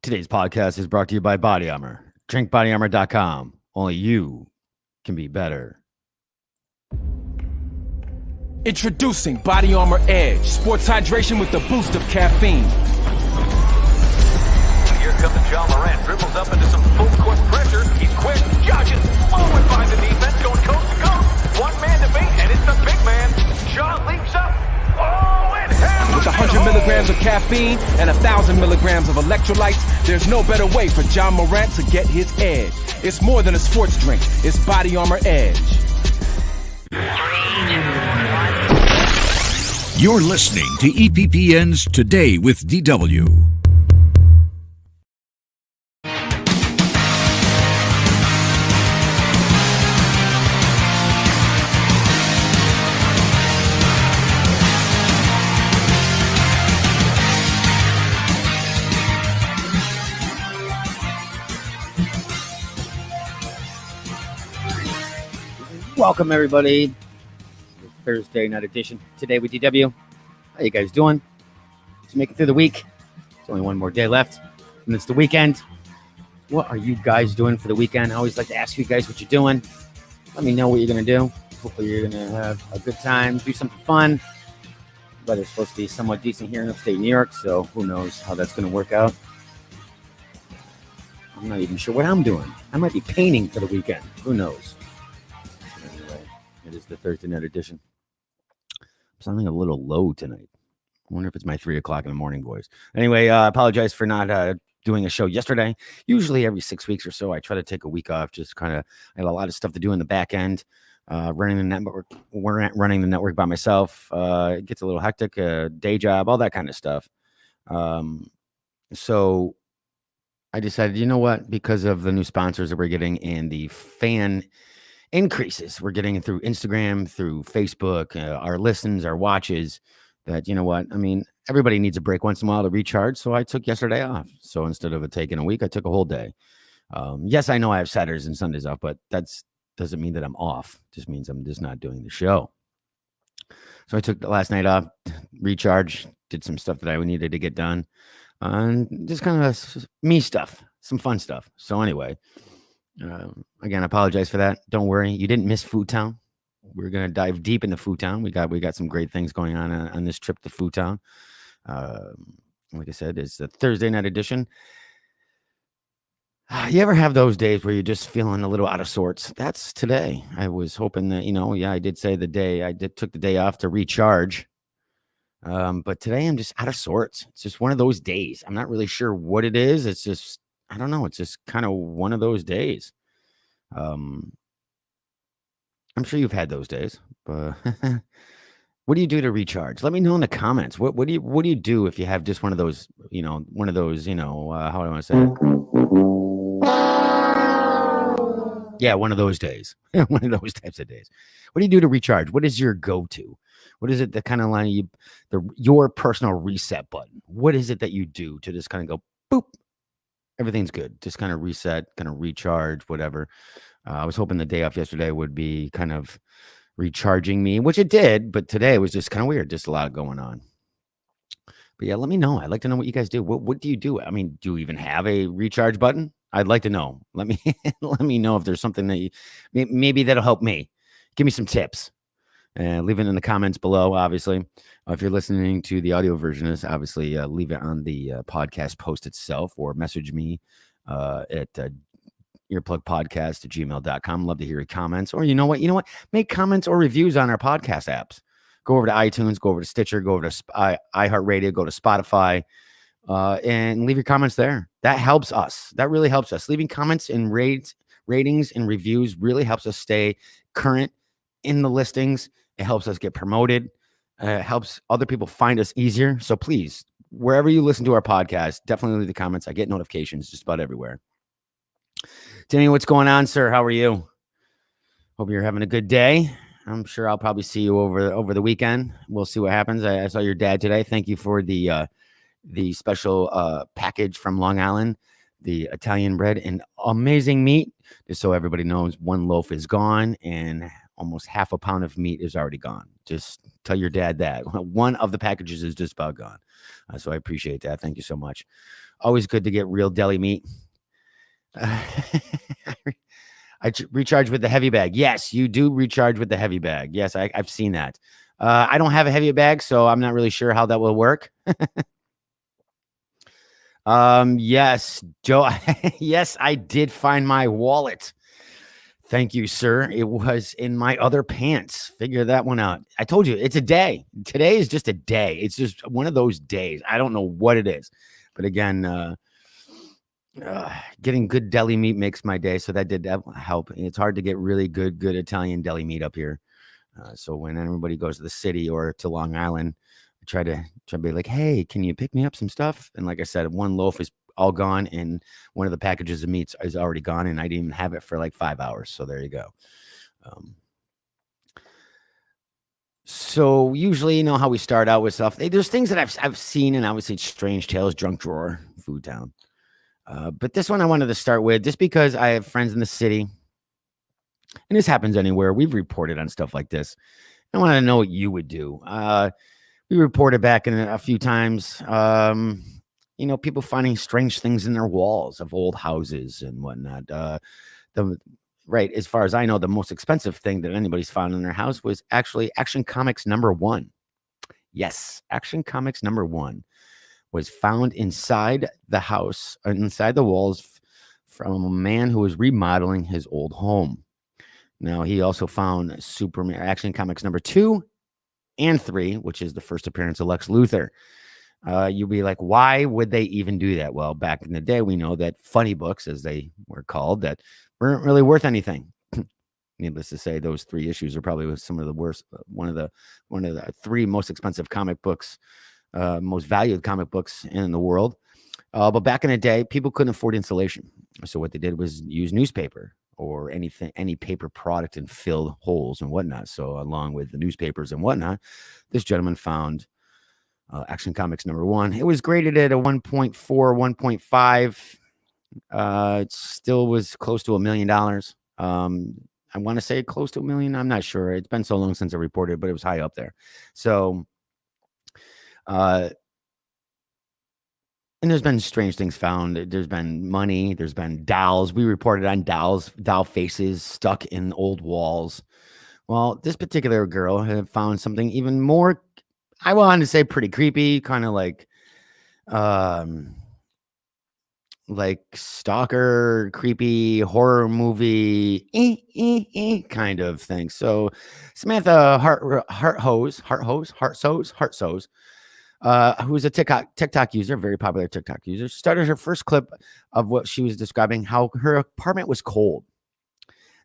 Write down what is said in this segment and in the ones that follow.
Today's podcast is brought to you by Body Armor. DrinkBodyArmor.com. Only you can be better. Introducing Body Armor Edge, sports hydration with the boost of caffeine. Here comes John Morant, dribbles up into some full court pressure. He's quick, dodges, blowing by the defense, going coast to coast. One man to beat, and it's the big man. John leaps up. Oh, and hammers With 100 milligrams of caffeine and 1,000 milligrams of electrolytes, there's no better way for John Morant to get his edge. It's more than a sports drink. It's Body Armor Edge. You're listening to EPPN's Today with DW. Welcome, everybody. Thursday night edition Today with DW. How you guys doing? Just making it through the week. There's only one more day left, and it's the weekend. What are you guys doing for the weekend? I always like to ask you guys what you're doing. Let me know what you're going to do. Hopefully you're going to have a good time, do something fun. Weather's supposed to be somewhat decent here in upstate New York, so who knows how that's going to work out. I'm not even sure what I'm doing. I might be painting for the weekend. Who knows? Anyway, it is the Thursday night edition. I'm sounding a little low tonight. I wonder if it's my 3 o'clock in the morning voice. Anyway, I apologize for not doing a show yesterday. Usually every 6 weeks or so, I try to take a week off. Just kind of, I had a lot of stuff to do in the back end. Running the network, running the network by myself. It gets a little hectic. Day job, all that kind of stuff. So I decided, you know what? Because of the new sponsors that we're getting and the fan increases we're getting through Instagram, through Facebook, our listens, our watches, that, you know what? I mean, everybody needs a break once in a while to recharge. So I took yesterday off. So instead of taking a week, I took a whole day. Yes, I know I have Saturdays and Sundays off, but doesn't mean that I'm off. It just means I'm just not doing the show. So I took the last night off, recharge, did some stuff that I needed to get done, and just kind of me stuff, some fun stuff. So anyway, again, I apologize for that. Don't worry, you didn't miss Food Town. We're gonna dive deep into Food Town. We got some great things going on this trip to Food Town. Like I said, it's the Thursday night edition. You ever have those days where you're just feeling a little out of sorts? That's today. I was hoping that, I did say took the day off to recharge. But today I'm just out of sorts. It's just one of those days. I'm not really sure what it is. It's just, I don't know. It's just kind of one of those days. I'm sure you've had those days, but what do you do to recharge? Let me know in the comments. What do you do if you have just one of those, how do I want to say it? Yeah, one of those days. One of those types of days. What do you do to recharge? What is your go-to? What is it that kind of line your personal reset button? What is it that you do to just kind of go boop? Everything's good. Just kind of reset, kind of recharge, whatever. I was hoping the day off yesterday would be kind of recharging me, which it did, but today was just kind of weird. Just a lot going on. But yeah, let me know. I'd like to know what you guys do. What do you do? I mean, do you even have a recharge button? I'd like to know. Let me know if there's something that maybe that'll help me. Give me some tips. Leave it in the comments below, obviously. If you're listening to the audio version of this, obviously leave it on the podcast post itself or message me at earplugpodcast@gmail.com. Love to hear your comments. Or you know what? Make comments or reviews on our podcast apps. Go over to iTunes, go over to Stitcher, go over to iHeartRadio, go to Spotify, and leave your comments there. That helps us. That really helps us. Leaving comments and ratings and reviews really helps us stay current in the listings. It helps us get promoted. It helps other people find us easier. So please, wherever you listen to our podcast, definitely leave the comments. I get notifications just about everywhere. Timmy, what's going on, sir? How are you? Hope you're having a good day. I'm sure I'll probably see you over the weekend. We'll see what happens. I saw your dad today. Thank you for the special package from Long Island, the Italian bread and amazing meat. Just so everybody knows, one loaf is gone, and almost half a pound of meat is already gone. Just tell your dad that. One of the packages is just about gone. So I appreciate that. Thank you so much. Always good to get real deli meat. I recharge with the heavy bag. Yes, you do recharge with the heavy bag. Yes, I've seen that. I don't have a heavy bag, so I'm not really sure how that will work. Yes, Joe. Yes, I did find my wallet. Thank you, sir. It was in my other pants. Figure that one out. I told you, it's a day. Today is just a day. It's just one of those days. I don't know what it is. But again, getting good deli meat makes my day. So that did help. It's hard to get really good Italian deli meat up here. So when everybody goes to the city or to Long Island, I try to be like, hey, can you pick me up some stuff? And like I said, one loaf is all gone, and one of the packages of meats is already gone, and I didn't even have it for like 5 hours. So there you go. So usually, you know how we start out with stuff. There's things that I've seen, and obviously Strange Tales, Drunk Drawer, Food Town. But this one I wanted to start with just because I have friends in the city, and this happens anywhere. We've reported on stuff like this. I want to know what you would do. We reported back in a few times, you know, people finding strange things in their walls of old houses and whatnot. Right, as far as I know, the most expensive thing that anybody's found in their house was actually Action Comics #1. Yes, Action Comics #1 was found inside the house, inside the walls, from a man who was remodeling his old home. Now, he also found Superman Action Comics #2 and 3, which is the first appearance of Lex Luthor. You'll be like, why would they even do that? Well, back in the day, we know that funny books, as they were called, that weren't really worth anything. Needless to say, those 3 issues are probably some of the worst. One of the 3 most expensive comic books, most valued comic books in the world. But back in the day, people couldn't afford insulation, so what they did was use newspaper or any paper product, and fill holes and whatnot. So along with the newspapers and whatnot, this gentleman found Action Comics #1. It was graded at a 1.4, 1.5. It still was close to $1 million. I want to say close to $1 million. I'm not sure. It's been so long since I reported, but it was high up there. So, and there's been strange things found. There's been money. There's been dolls. We reported on doll faces stuck in old walls. Well, this particular girl had found something even more, I wanted to say pretty creepy, kind of like stalker, creepy horror movie kind of thing. So Samantha Hartsoes, who's a TikTok user, very popular TikTok user, started her first clip of what she was describing how her apartment was cold.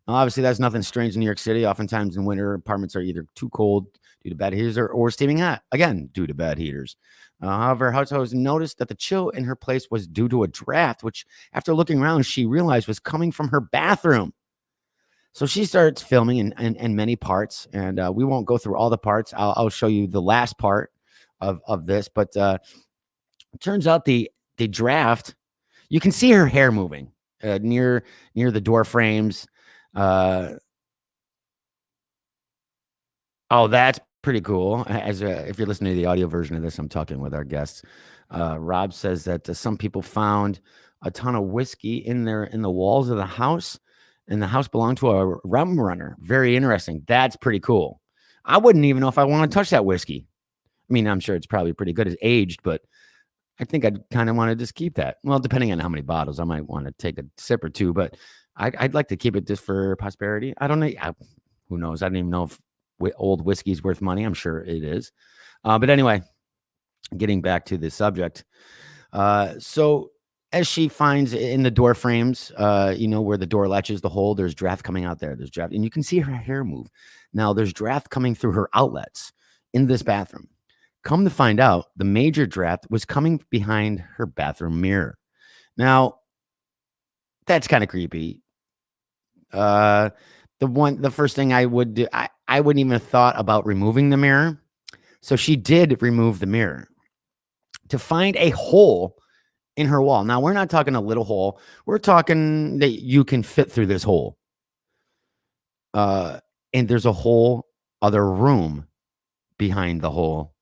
Now, obviously, that's nothing strange in New York City. Oftentimes in winter, apartments are either too cold due to bad heaters or steaming hot, again, due to bad heaters. However, Hartsoes noticed that the chill in her place was due to a draft, which, after looking around, she realized was coming from her bathroom. So she starts filming in many parts, and we won't go through all the parts. I'll show you the last part of this, but it turns out the draft, you can see her hair moving near the door frames. Oh, that's pretty cool. If you're listening to the audio version of this, I'm talking with our guests. Rob says that some people found a ton of whiskey in the walls of the house, and the house belonged to a rum runner. Very interesting. That's pretty cool. I wouldn't even know if I want to touch that whiskey. I mean, I'm sure it's probably pretty good. It's aged, but I think I'd kind of want to just keep that. Well, depending on how many bottles, I might want to take a sip or two, but I'd like to keep it just for posterity. I don't know. Who knows? I don't even know if old whiskey is worth money. I'm sure it is. But anyway, getting back to the subject. So as she finds in the door frames, where the door latches the hole, there's draft coming out there. There's draft, and you can see her hair move. Now there's draft coming through her outlets in this bathroom. Come to find out, the major draft was coming behind her bathroom mirror. Now, that's kind of creepy. The first thing I would do, I wouldn't even have thought about removing the mirror. So she did remove the mirror to find a hole in her wall. Now, we're not talking a little hole. We're talking that you can fit through this hole. And And there's a whole other room behind the hole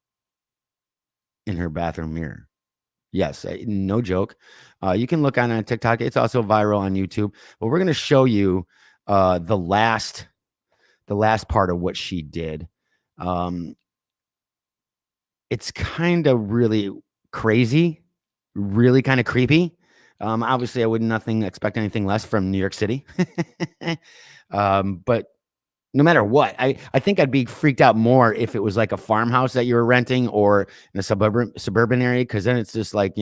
in her bathroom mirror. Yes, no joke. You can look on TikTok. It's also viral on YouTube. But we're going to show you the last part of what she did. It's kind of really crazy, really kind of creepy. Obviously, I would expect anything less from New York City. But no matter what, I think I'd be freaked out more if it was like a farmhouse that you were renting or in a suburban area, because then it's just like,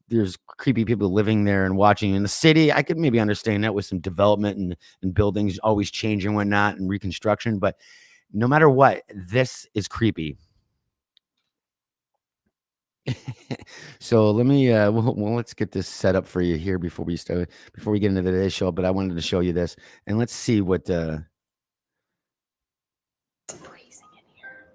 there's creepy people living there and watching. In the city, I could maybe understand that with some development and buildings always changing and whatnot and reconstruction. But no matter what, this is creepy. So let me let's get this set up for you here before we get into today's show. But I wanted to show you this, and let's see what It's freezing in here.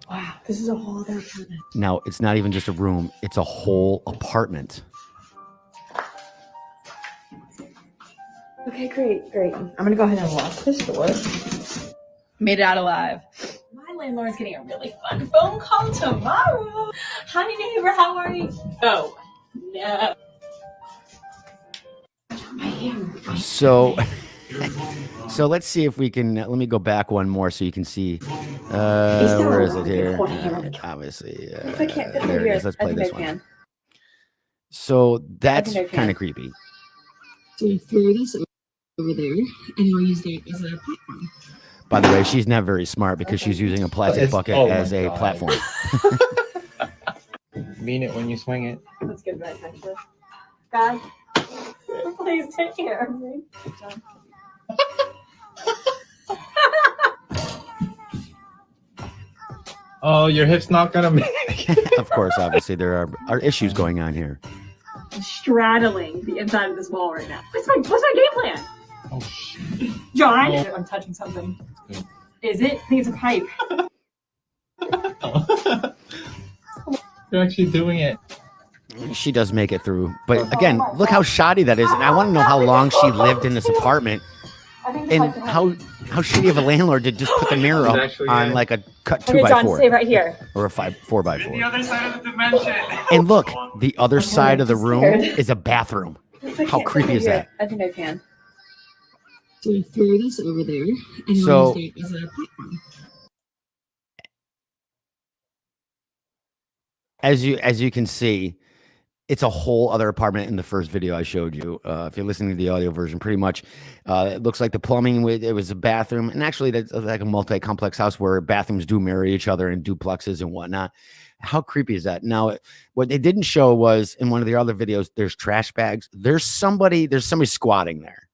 Wow, this is a whole other apartment. Now, it's not even just a room, it's a whole apartment. Okay, great. I'm gonna go ahead and lock this door. Made it out alive. My landlord's getting a really fun phone call tomorrow. Hi, neighbor, how are you? Oh, no. My hair. So let's see if we can. Let me go back one more so you can see. Where is it here? Obviously, If I can't fit there through it here, is. Let's I play think this I one. can. So that's I think I can. kind of creepy. So you throw this over there, and you'll use that as a platform. By the way, she's not very smart because she's using a plastic bucket as a platform. Mean it when you swing it. Let's give it right back to God, please take care of me. Oh, your hip's not gonna make it. Of course, obviously, there are issues going on here. I'm straddling the inside of this wall right now. What's my game plan? Oh shit. John, Oh. I'm touching something. Good. Is it? I think it's a pipe. You're actually doing it. She does make it through. But again, look how shoddy that is. And I want to know how long she lived in this apartment I think the and pipe's how shitty of a landlord to just put the mirror up Actually, on yeah. like a cut Okay, John, 2x4 stay right here. or a 4x4. other side of the dimension. And look, the other side of the I'm room scared. is a bathroom. If I How can't creepy fit is here, that? I think I can. So you throw this over there, and you'll So- use that as a platform. As you can see, it's a whole other apartment in the first video I showed you. If you're listening to the audio version, pretty much, it looks like the plumbing. It was a bathroom, and actually, that's like a multi-complex house where bathrooms do marry each other in duplexes and whatnot. How creepy is that? Now, what they didn't show was in one of the other videos. There's trash bags. There's somebody squatting there.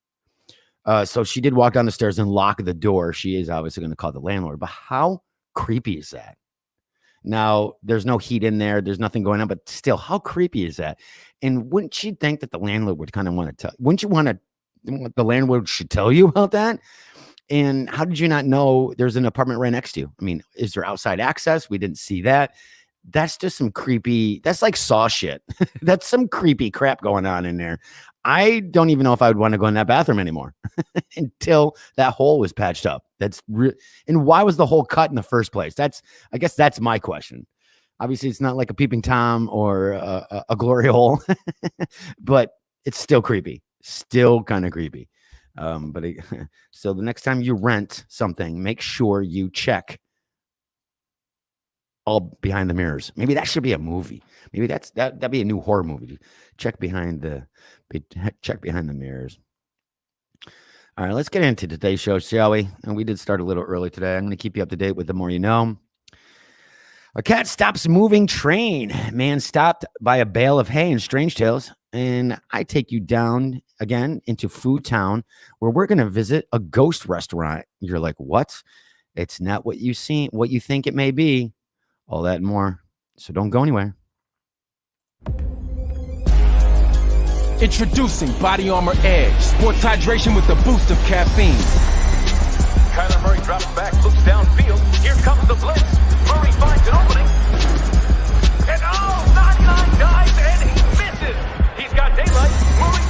So she did walk down the stairs and lock the door. She is obviously going to call the landlord. But how creepy is that? Now, there's no heat in there. There's nothing going on, but still, how creepy is that? And wouldn't she think that the landlord would kind of want to tell? Wouldn't you want the landlord should tell you about that? And how did you not know there's an apartment right next to you? I mean, is there outside access? We didn't see that. That's just some creepy. That's like Saw shit. That's some creepy crap going on in there. I don't even know if I would want to go in that bathroom anymore until that hole was patched up. That's real. And why was the hole cut in the first place? I guess that's my question. Obviously, it's not like a peeping Tom or a glory hole, but it's still creepy. Still kind of creepy. So the next time you rent something, make sure you check all behind the mirrors. Maybe that should be a movie. Maybe that'd be a new horror movie. Check behind the mirrors. All right, let's get into today's show, shall we? And we did start a little early today. I'm going to keep you up to date with the more you know. A cat stops moving train. Man stopped by a bale of hay in Strange Tales. And I take you down again into Food Town, where we're going to visit a ghost restaurant. You're like, what? It's not what you think it may be. All that and more. So don't go anywhere. Introducing Body Armor Edge, sports hydration with the boost of caffeine. Kyler Murray drops back, looks downfield. Here comes the blitz. Murray finds an opening. And 99 dives and he misses. He's got daylight. Murray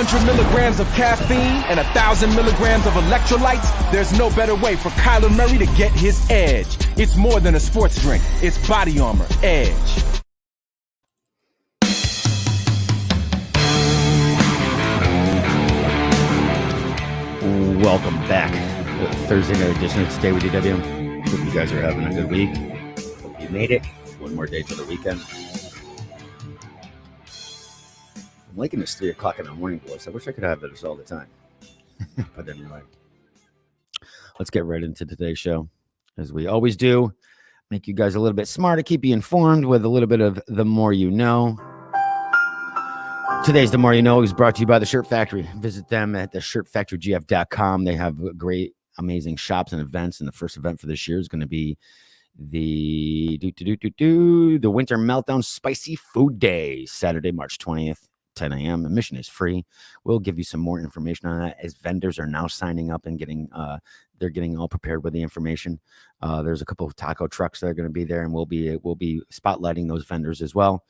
100 milligrams of caffeine and 1,000 milligrams of electrolytes, there's no better way for Kyler Murray to get his edge. It's more than a sports drink. It's Body Armor Edge. Welcome back to the Thursday night edition of Today with DW. Hope you guys are having a good week. Hope you made it. One more day to the weekend. I'm liking this 3 o'clock in the morning voice. I wish I could have this all the time. But anyway, let's get right into today's show. As we always do, make you guys a little bit smarter, keep you informed with a little bit of The More You Know. Today's The More You Know is brought to you by The Shirt Factory. Visit them at theshirtfactorygf.com. They have great, amazing shops and events. And the first event for this year is going to be the Winter Meltdown Spicy Food Day, Saturday, March 20th, 10 a.m. Admission is free. We'll give you some more information on that as vendors are now signing up and they're getting all prepared with the information. There's a couple of taco trucks that are going to be there, and we'll be spotlighting those vendors as well.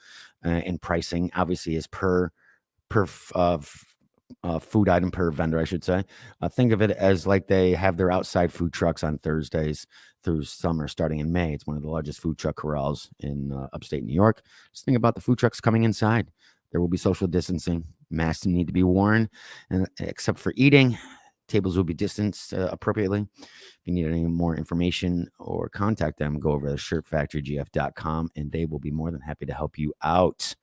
And pricing obviously is per food item, per vendor, I should say. Think of it as like they have their outside food trucks on Thursdays through summer starting in May. It's one of the largest food truck corrals in upstate New York. Just think about the food trucks coming inside. There will be social distancing. Masks need to be worn, and except for eating, tables will be distanced appropriately. If you need any more information or contact them, go over to shirtfactorygf.com, and they will be more than happy to help you out.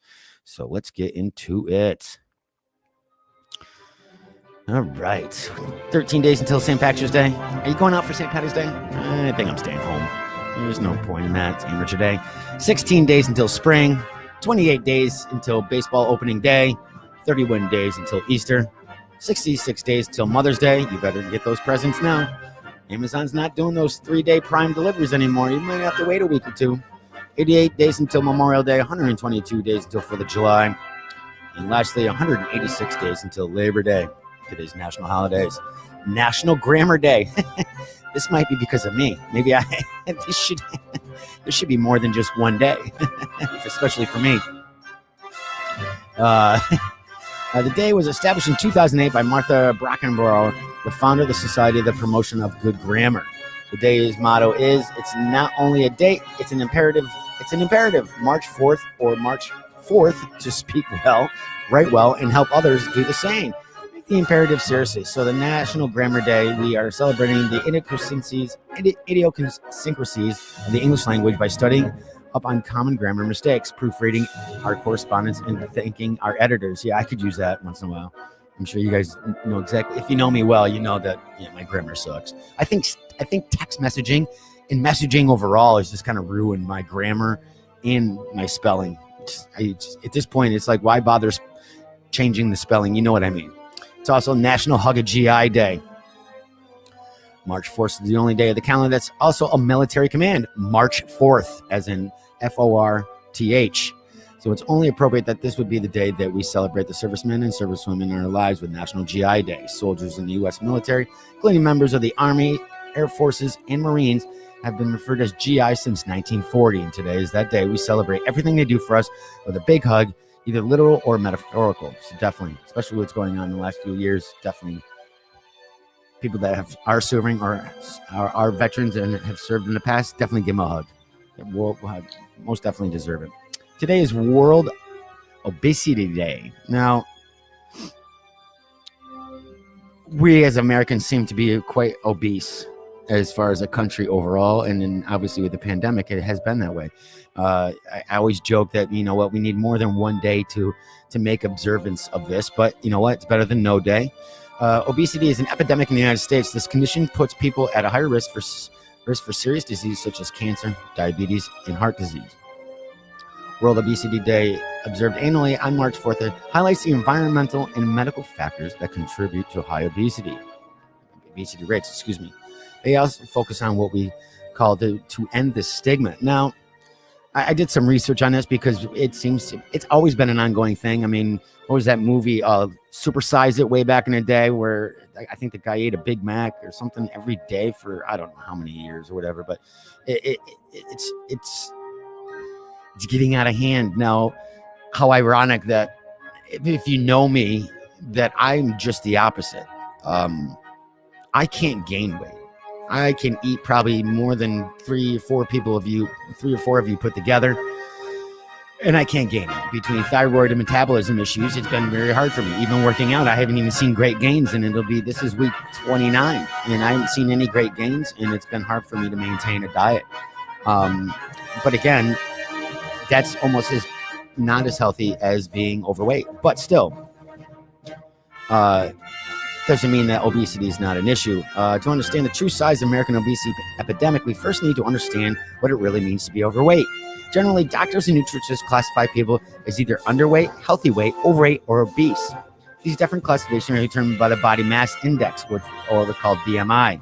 So let's get into it. All right. 13 days until St. Patrick's Day. Are you going out for St. Patrick's Day? I think I'm staying home. There's no point in that. It's amateur day. 16 days until spring. 28 days until baseball opening day. 31 days until Easter. 66 days until Mother's Day. You better get those presents now. Amazon's not doing those 3-day prime deliveries anymore. You might have to wait a week or two. 88 days until Memorial Day. 122 days until 4th of July. And lastly, 186 days until Labor Day. Today's national holidays. National Grammar Day. This might be because of me. Maybe this should be more than just one day, especially for me. The day was established in 2008 by Martha Brackenborough, the founder of the Society of the Promotion of Good Grammar. The day's motto is, it's not only a date, it's an imperative. It's an imperative. March 4th or March 4th to speak well, write well, and help others do the same. Take the imperative seriously. So the National Grammar Day, we are celebrating the idiosyncrasies of the English language by studying up on common grammar mistakes, proofreading our correspondence, and thanking our editors. Yeah, I could use that once in a while. I'm sure you guys know exactly. If you know me well, you know that my grammar sucks. I think text messaging and messaging overall has just kind of ruined my grammar and my spelling. At this point, it's like, why bother changing the spelling? You know what I mean. It's also National Hug a GI Day. March 4th is the only day of the calendar that's also a military command. March 4th, as in F-O-R-T-H. So it's only appropriate that this would be the day that we celebrate the servicemen and servicewomen in our lives with National GI Day. Soldiers in the U.S. military, including members of the Army, Air Forces, and Marines, have been referred as GI since 1940. And today is that day we celebrate everything they do for us with a big hug, either literal or metaphorical. So definitely, especially what's going on in the last few years, definitely people that are serving or are veterans and have served in the past, definitely give them a hug. We'll most definitely deserve it. Today is World Obesity Day. Now, we as Americans seem to be quite obese as far as a country overall, and then obviously with the pandemic, it has been that way. I always joke that, we need more than one day to make observance of this, but you know what? It's better than no day. Obesity is an epidemic in the United States. This condition puts people at a higher risk for serious disease such as cancer, diabetes, and heart disease. World Obesity Day, observed annually on March 4th, highlights the environmental and medical factors that contribute to high obesity rates. They also focus on what we call to end the stigma. Now, I did some research on this because it's always been an ongoing thing. I mean, what was that movie, Super Size It, way back in the day, where I think the guy ate a Big Mac or something every day for I don't know how many years or whatever, but it's getting out of hand now. How ironic that if you know me, that I'm just the opposite. I can't gain weight. I can eat probably more than 3 or 4 of you put together, and I can't gain it. Between thyroid and metabolism issues, it's been very hard for me. Even working out, I haven't even seen great gains, and this is week 29, and I haven't seen any great gains, and it's been hard for me to maintain a diet. But again, that's almost not as healthy as being overweight, but still, doesn't mean that obesity is not an issue. To understand the true size of American obesity epidemic, we first need to understand what it really means to be overweight. Generally, doctors and nutritionists classify people as either underweight, healthy weight, overweight, or obese. These different classifications are determined by the body mass index, or called BMI,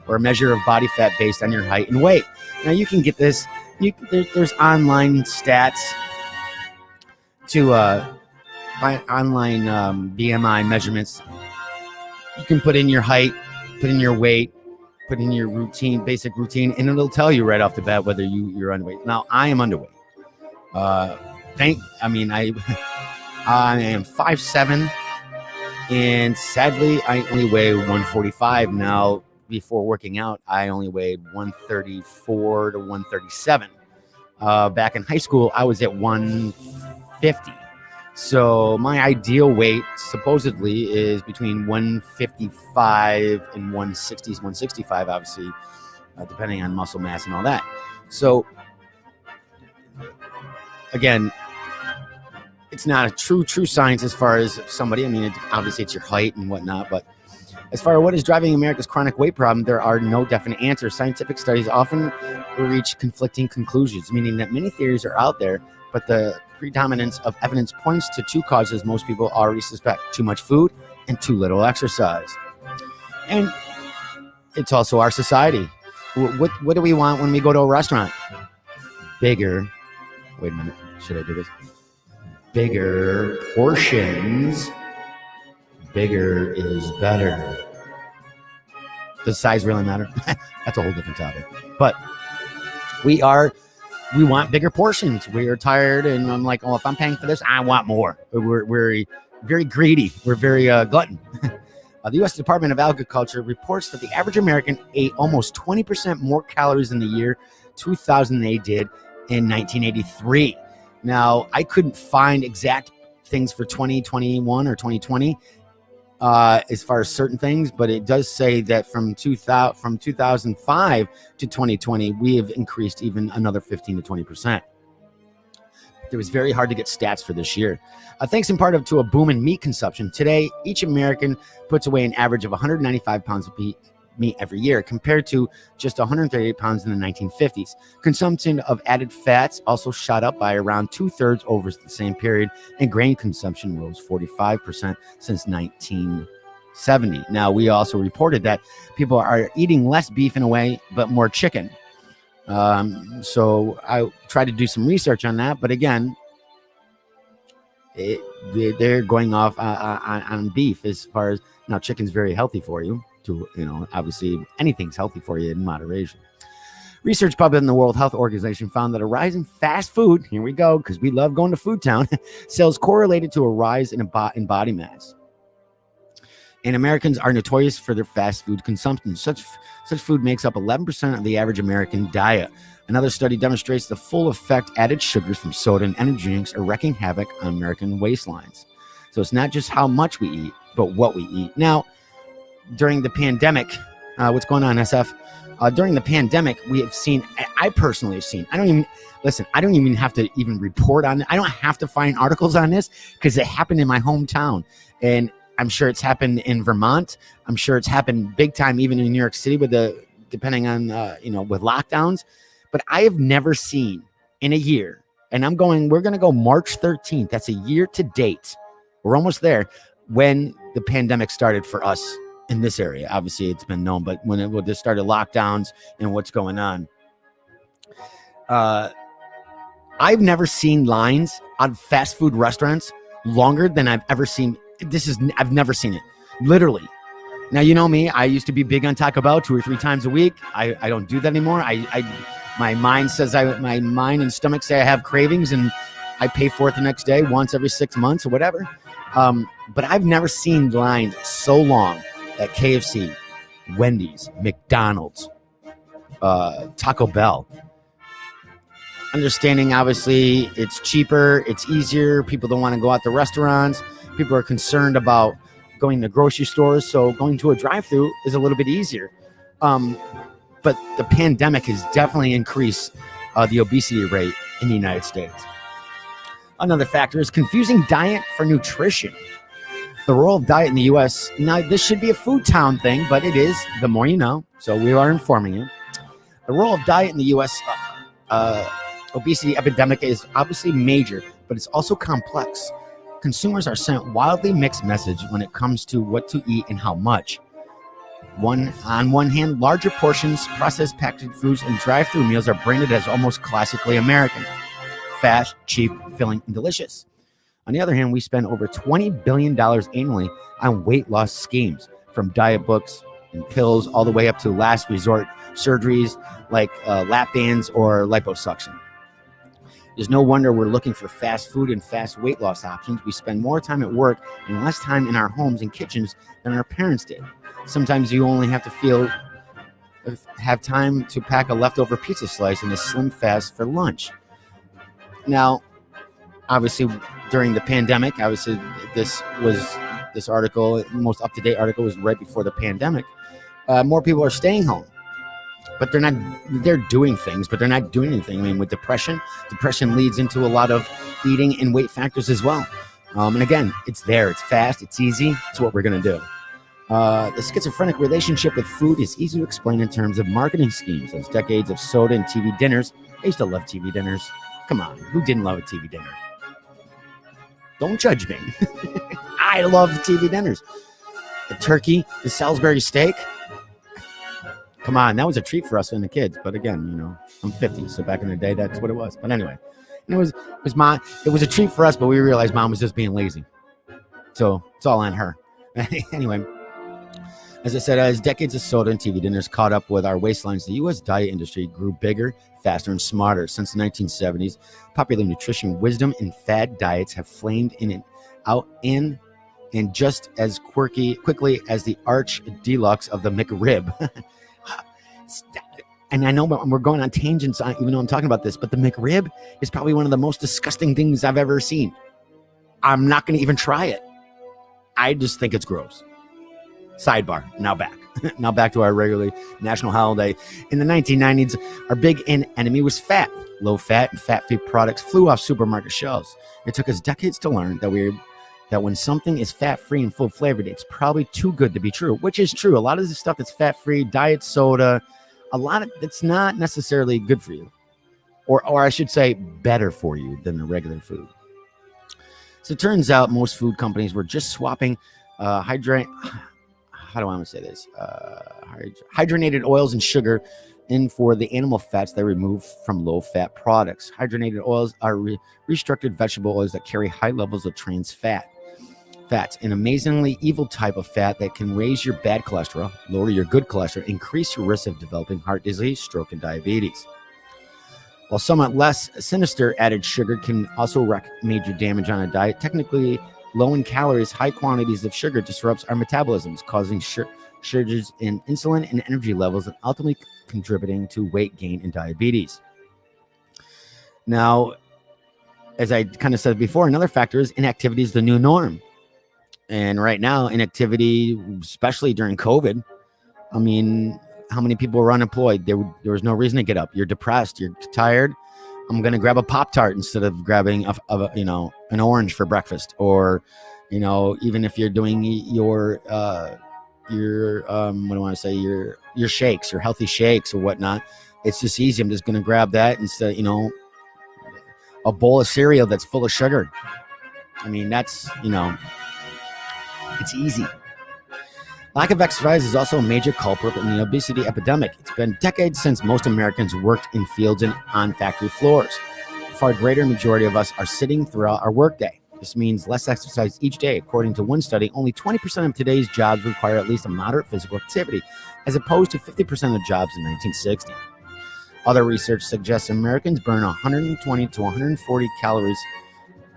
or a measure of body fat based on your height and weight. Now, you can get this. There's online stats to online BMI measurements. You can put in your height, put in your weight, put in your basic routine, and it'll tell you right off the bat whether you're underweight. Now, I am underweight. I am 5'7", and sadly, I only weigh 145 now. Before working out, I only weighed 134 to 137. Back in high school, I was at 150. So my ideal weight supposedly is between 155 and 160s, 165, obviously, depending on muscle mass and all that. So again, it's not a true science as far as somebody. I mean, obviously it's your height and whatnot, but as far as what is driving America's chronic weight problem, there are no definite answers. Scientific studies often reach conflicting conclusions, meaning that many theories are out there, but the predominance of evidence points to 2 causes most people already suspect: too much food and too little exercise. And it's also our society. What do we want when we go to a restaurant? Bigger. Wait a minute. Should I do this? Bigger portions. Bigger is better. Does size really matter? That's a whole different topic. But we want bigger portions. We are tired, and I'm like, oh, if I'm paying for this, I want more. We're very greedy. We're very glutton. The U.S. Department of Agriculture reports that the average American ate almost 20% more calories in the year 2000 than they did in 1983. Now, I couldn't find exact things for 2021 or 2020 as far as certain things, but it does say that from 2005 to 2020, we have increased even another 15 to 20%. It was very hard to get stats for this year. Thanks in part to a boom in meat consumption. Today, each American puts away an average of 195 pounds of meat every year, compared to just 138 pounds in the 1950s. Consumption of added fats also shot up by around 2/3 over the same period, and grain consumption rose 45% since 1970. Now, we also reported that people are eating less beef in a way, but more chicken. So I tried to do some research on that, but again, they're going off on beef as far as now. Chicken's very healthy for you. Obviously anything's healthy for you in moderation. Research published in the World Health Organization found that a rise in fast food, here we go, because we love going to Food Town, sales correlated to a rise in body mass. And Americans are notorious for their fast food consumption. Such food makes up 11% of the average American diet. Another study demonstrates the full effect added sugars from soda and energy drinks are wreaking havoc on American waistlines. So it's not just how much we eat, but what we eat. Now, during the pandemic, what's going on, SF? During the pandemic, we have seen, I personally have seen, I don't even have to even report on it. I don't have to find articles on this because it happened in my hometown. And I'm sure it's happened in Vermont. I'm sure it's happened big time, even in New York City depending on, with lockdowns. But I have never seen in a year, and we're going to go March 13th. That's a year to date. We're almost there when the pandemic started for us. In this area, obviously it's been known, but when it just started lockdowns and what's going on, I've never seen lines on fast food restaurants longer than I've ever seen. I've never seen it, literally. Now, you know me, I used to be big on Taco Bell 2 or 3 times a week. I don't do that anymore. My mind and stomach say I have cravings, and I pay for it the next day, once every 6 months or whatever. But I've never seen lines so long at KFC, Wendy's, McDonald's, Taco Bell. Understanding, obviously, it's cheaper, it's easier. People don't want to go out to restaurants. People are concerned about going to grocery stores, so going to a drive-thru is a little bit easier. But the pandemic has definitely increased the obesity rate in the United States. Another factor is confusing diet for nutrition. The role of diet in the U.S., now this should be a food town thing, but it is, the more you know, so we are informing you. The role of diet in the U.S. Obesity epidemic is obviously major, but it's also complex. Consumers are sent wildly mixed message when it comes to what to eat and how much. On one hand, larger portions, processed packaged foods, and drive-through meals are branded as almost classically American. Fast, cheap, filling, and delicious. On the other hand, we spend over $20 billion annually on weight loss schemes, from diet books and pills all the way up to last resort surgeries like lap bands or liposuction. There's no wonder we're looking for fast food and fast weight loss options. We spend more time at work and less time in our homes and kitchens than our parents did. Sometimes you only have time to pack a leftover pizza slice in a Slim Fast for lunch. Now, obviously, during the pandemic, obviously this article, most up-to-date article, was right before the pandemic. More people are staying home. But they're doing things, but they're not doing anything. I mean, with depression leads into a lot of eating and weight factors as well. And again, it's there, it's fast, it's easy, it's what we're going to do. The schizophrenic relationship with food is easy to explain in terms of marketing schemes. Those decades of soda and TV dinners. I used to love TV dinners. Come on, who didn't love a TV dinner? Don't judge me. I love the TV dinners. The turkey, the Salisbury steak. Come on, that was a treat for us and the kids. But again, you know, I'm 50, so back in the day, that's what it was. But anyway, and it was a treat for us, but we realized Mom was just being lazy. So it's all on her. Anyway, as I said, as decades of soda and TV dinners caught up with our waistlines, the U.S. diet industry grew bigger, faster, and smarter. Since the 1970s, popular nutrition, wisdom, and fad diets have flamed in and out and just as quickly as the arch deluxe of the McRib. And I know we're going on tangents, even though I'm talking about this, but the McRib is probably one of the most disgusting things I've ever seen. I'm not going to even try it. I just think it's gross. Sidebar. Now back to our regularly national holiday. In the 1990s, our big enemy was fat. Low-fat and fat-free products flew off supermarket shelves. It took us decades to learn that when something is fat-free and full-flavored, it's probably too good to be true, which is true. A lot of the stuff that's fat-free, diet soda, a lot of it's not necessarily good for you, or I should say better for you than the regular food. So it turns out most food companies were just swapping hydrogenated oils and sugar in for the animal fats they remove from low-fat products. Hydrogenated oils are restructured vegetable oils that carry high levels of trans fats, an amazingly evil type of fat that can raise your bad cholesterol, lower your good cholesterol, increase your risk of developing heart disease, stroke, and diabetes. While somewhat less sinister, added sugar can also wreak major damage on a diet. Technically, low in calories, high quantities of sugar disrupts our metabolisms, causing surges in insulin and energy levels, and ultimately contributing to weight gain and diabetes. Now, as I kind of said before, another factor is inactivity is the new norm. And right now, inactivity, especially during COVID, I mean, how many people were unemployed? There was no reason to get up. You're depressed. You're tired. I'm going to grab a Pop-Tart instead of grabbing an orange for breakfast. Or, even if you're doing your shakes, your healthy shakes or whatnot, it's just easy. I'm just going to grab that instead, a bowl of cereal that's full of sugar. I mean, that's, it's easy. Lack of exercise is also a major culprit in the obesity epidemic. It's been decades since most Americans worked in fields and on factory floors. A far greater majority of us are sitting throughout our workday. This means less exercise each day. According to one study, only 20% of today's jobs require at least a moderate physical activity, as opposed to 50% of jobs in 1960. Other research suggests Americans burn 120 to 140 calories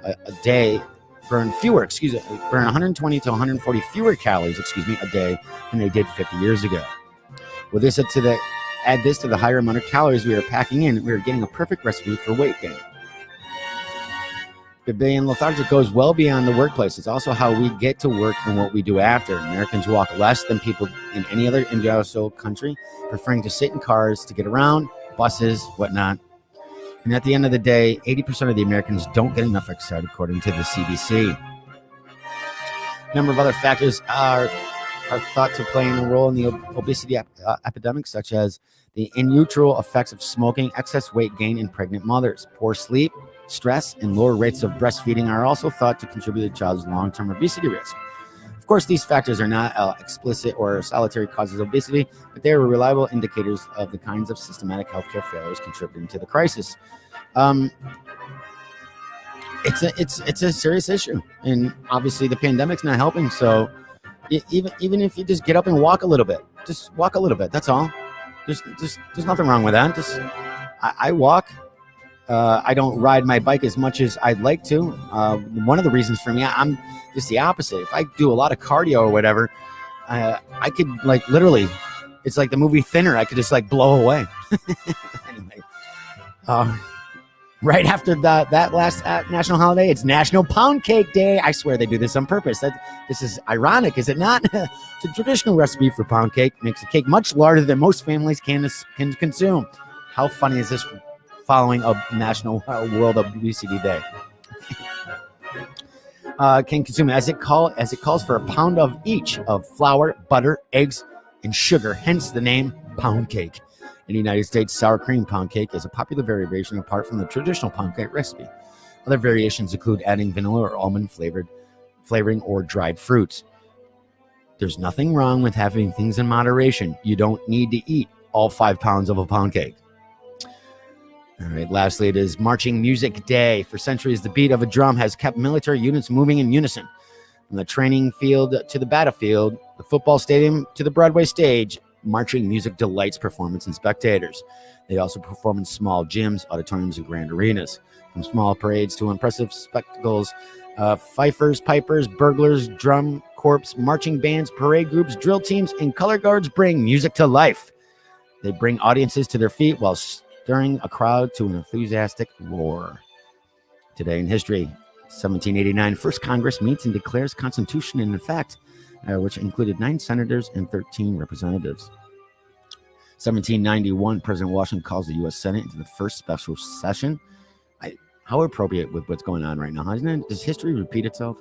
a day burn 120 to 140 fewer calories, a day than they did 50 years ago. With this add this to the higher amount of calories we are packing in, we are getting a perfect recipe for weight gain. The being lethargic goes well beyond the workplace. It's also how we get to work and what we do after. Americans walk less than people in any other industrial country, preferring to sit in cars to get around, buses, whatnot. And at the end of the day, 80% of the Americans don't get enough exercise, according to the CDC. A number of other factors are thought to play a role in the obesity epidemic, such as the unnatural effects of smoking, excess weight gain in pregnant mothers, poor sleep, stress, and lower rates of breastfeeding are also thought to contribute to the child's long-term obesity risk. Of course, these factors are not explicit or solitary causes of obesity, but they are reliable indicators of the kinds of systematic healthcare failures contributing to the crisis. It's a serious issue, and obviously the pandemic's not helping. So even if you just get up and walk a little bit, just walk a little bit. That's all. There's nothing wrong with that. I walk. I don't ride my bike as much as I'd like to. One of the reasons for me, I'm just the opposite. If I do a lot of cardio or whatever, I could literally, it's like the movie Thinner. I could just blow away. Anyway, right after that last national holiday, it's National Pound Cake Day. I swear they do this on purpose. This is ironic, is it not? It's a traditional recipe for pound cake. Makes the cake much larger than most families can consume. How funny is this? Following a National World Obesity Day, can consume as it calls for a pound of each of flour, butter, eggs, and sugar. Hence the name pound cake. In the United States, sour cream pound cake is a popular variation apart from the traditional pound cake recipe. Other variations include adding vanilla or almond flavoring or dried fruits. There's nothing wrong with having things in moderation. You don't need to eat all 5 pounds of a pound cake. All right, lastly, it is Marching Music Day. For centuries, the beat of a drum has kept military units moving in unison. From the training field to the battlefield, the football stadium to the Broadway stage, marching music delights performance and spectators. They also perform in small gyms, auditoriums, and grand arenas. From small parades to impressive spectacles, fifers, pipers, burglars, drum corps, marching bands, parade groups, drill teams, and color guards bring music to life. They bring audiences to their feet while stirring a crowd to an enthusiastic roar. Today in history, 1789, First Congress meets and declares Constitution in effect, which included 9 senators and 13 representatives. 1791, President Washington calls the U.S. Senate into the first special session. How appropriate with what's going on right now, isn't it? Does history repeat itself?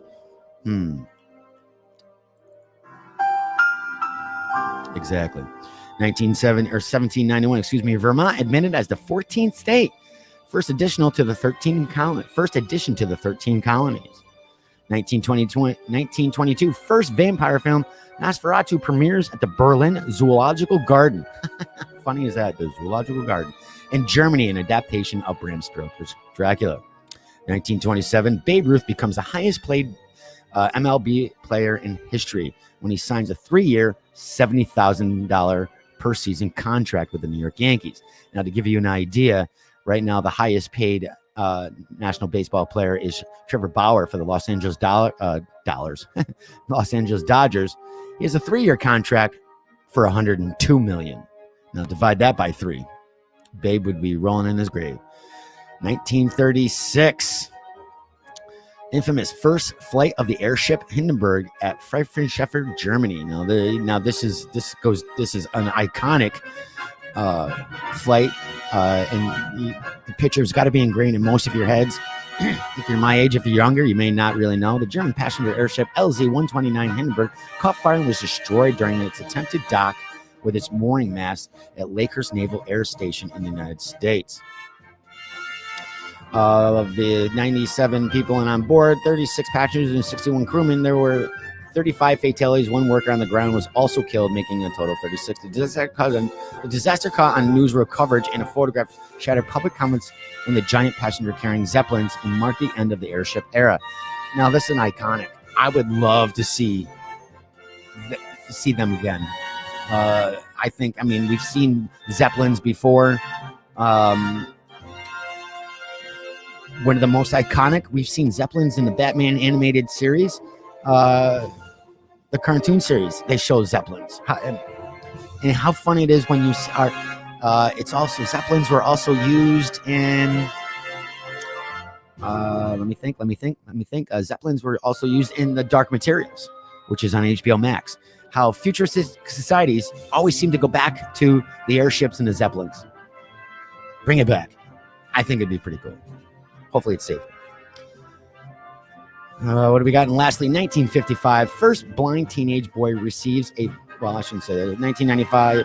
Exactly. 1791, Vermont admitted as the 14th state, first addition to the 13 colonies. 1922, first vampire film, Nosferatu, premieres at the Berlin Zoological Garden. Funny is that, the Zoological Garden. In Germany, an adaptation of Bram Stoker's Dracula. 1927, Babe Ruth becomes the highest paid MLB player in history when he signs a 3-year, $70,000 per season contract with the New York Yankees. Now, to give you an idea, right now the highest paid national baseball player is Trevor Bauer for the Los Angeles Los Angeles Dodgers. He has a 3-year contract for $102 million. Now divide that by 3. Babe would be rolling in his grave. 1936. Infamous first flight of the airship Hindenburg at Friedrichshafen, Germany. Now this is an iconic flight, and the picture's got to be ingrained in most of your heads. If you're my age, if you're younger, you may not really know. The German passenger airship LZ-129 Hindenburg caught fire and was destroyed during its attempted dock with its mooring mast at Lakehurst Naval Air Station in the United States. Of the 97 people on board, 36 passengers and 61 crewmen, there were 35 fatalities. 1 worker on the ground was also killed, making a total of 36. The disaster caught on newsreel coverage, and a photograph shattered public comments in the giant passenger-carrying Zeppelins and marked the end of the airship era. Now, this is iconic. I would love to see them again. We've seen Zeppelins before. one of the most iconic. We've seen Zeppelins in the Batman animated series, the cartoon series. They show Zeppelins, and how funny it is when you are. It's also Zeppelins were also used in. Let me think. Zeppelins were also used in The Dark Materials, which is on HBO Max. How futuristic societies always seem to go back to the airships and the Zeppelins. Bring it back. I think it'd be pretty cool. Hopefully it's safe. What do we got? And lastly, 1955, first blind teenage boy receives a, well, I shouldn't say that. 1995,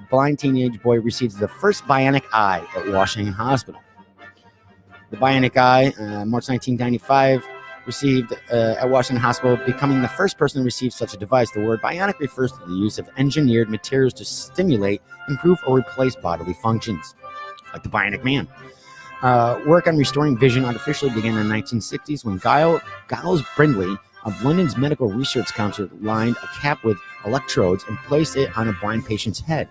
blind teenage boy receives the first bionic eye at Washington Hospital. The bionic eye, March 1995, received at Washington Hospital, becoming the first person to receive such a device. The word bionic refers to the use of engineered materials to stimulate, improve, or replace bodily functions, like the Bionic Man. Work on restoring vision unofficially began in the 1960s when Giles Brindley of London's Medical Research Council lined a cap with electrodes and placed it on a blind patient's head.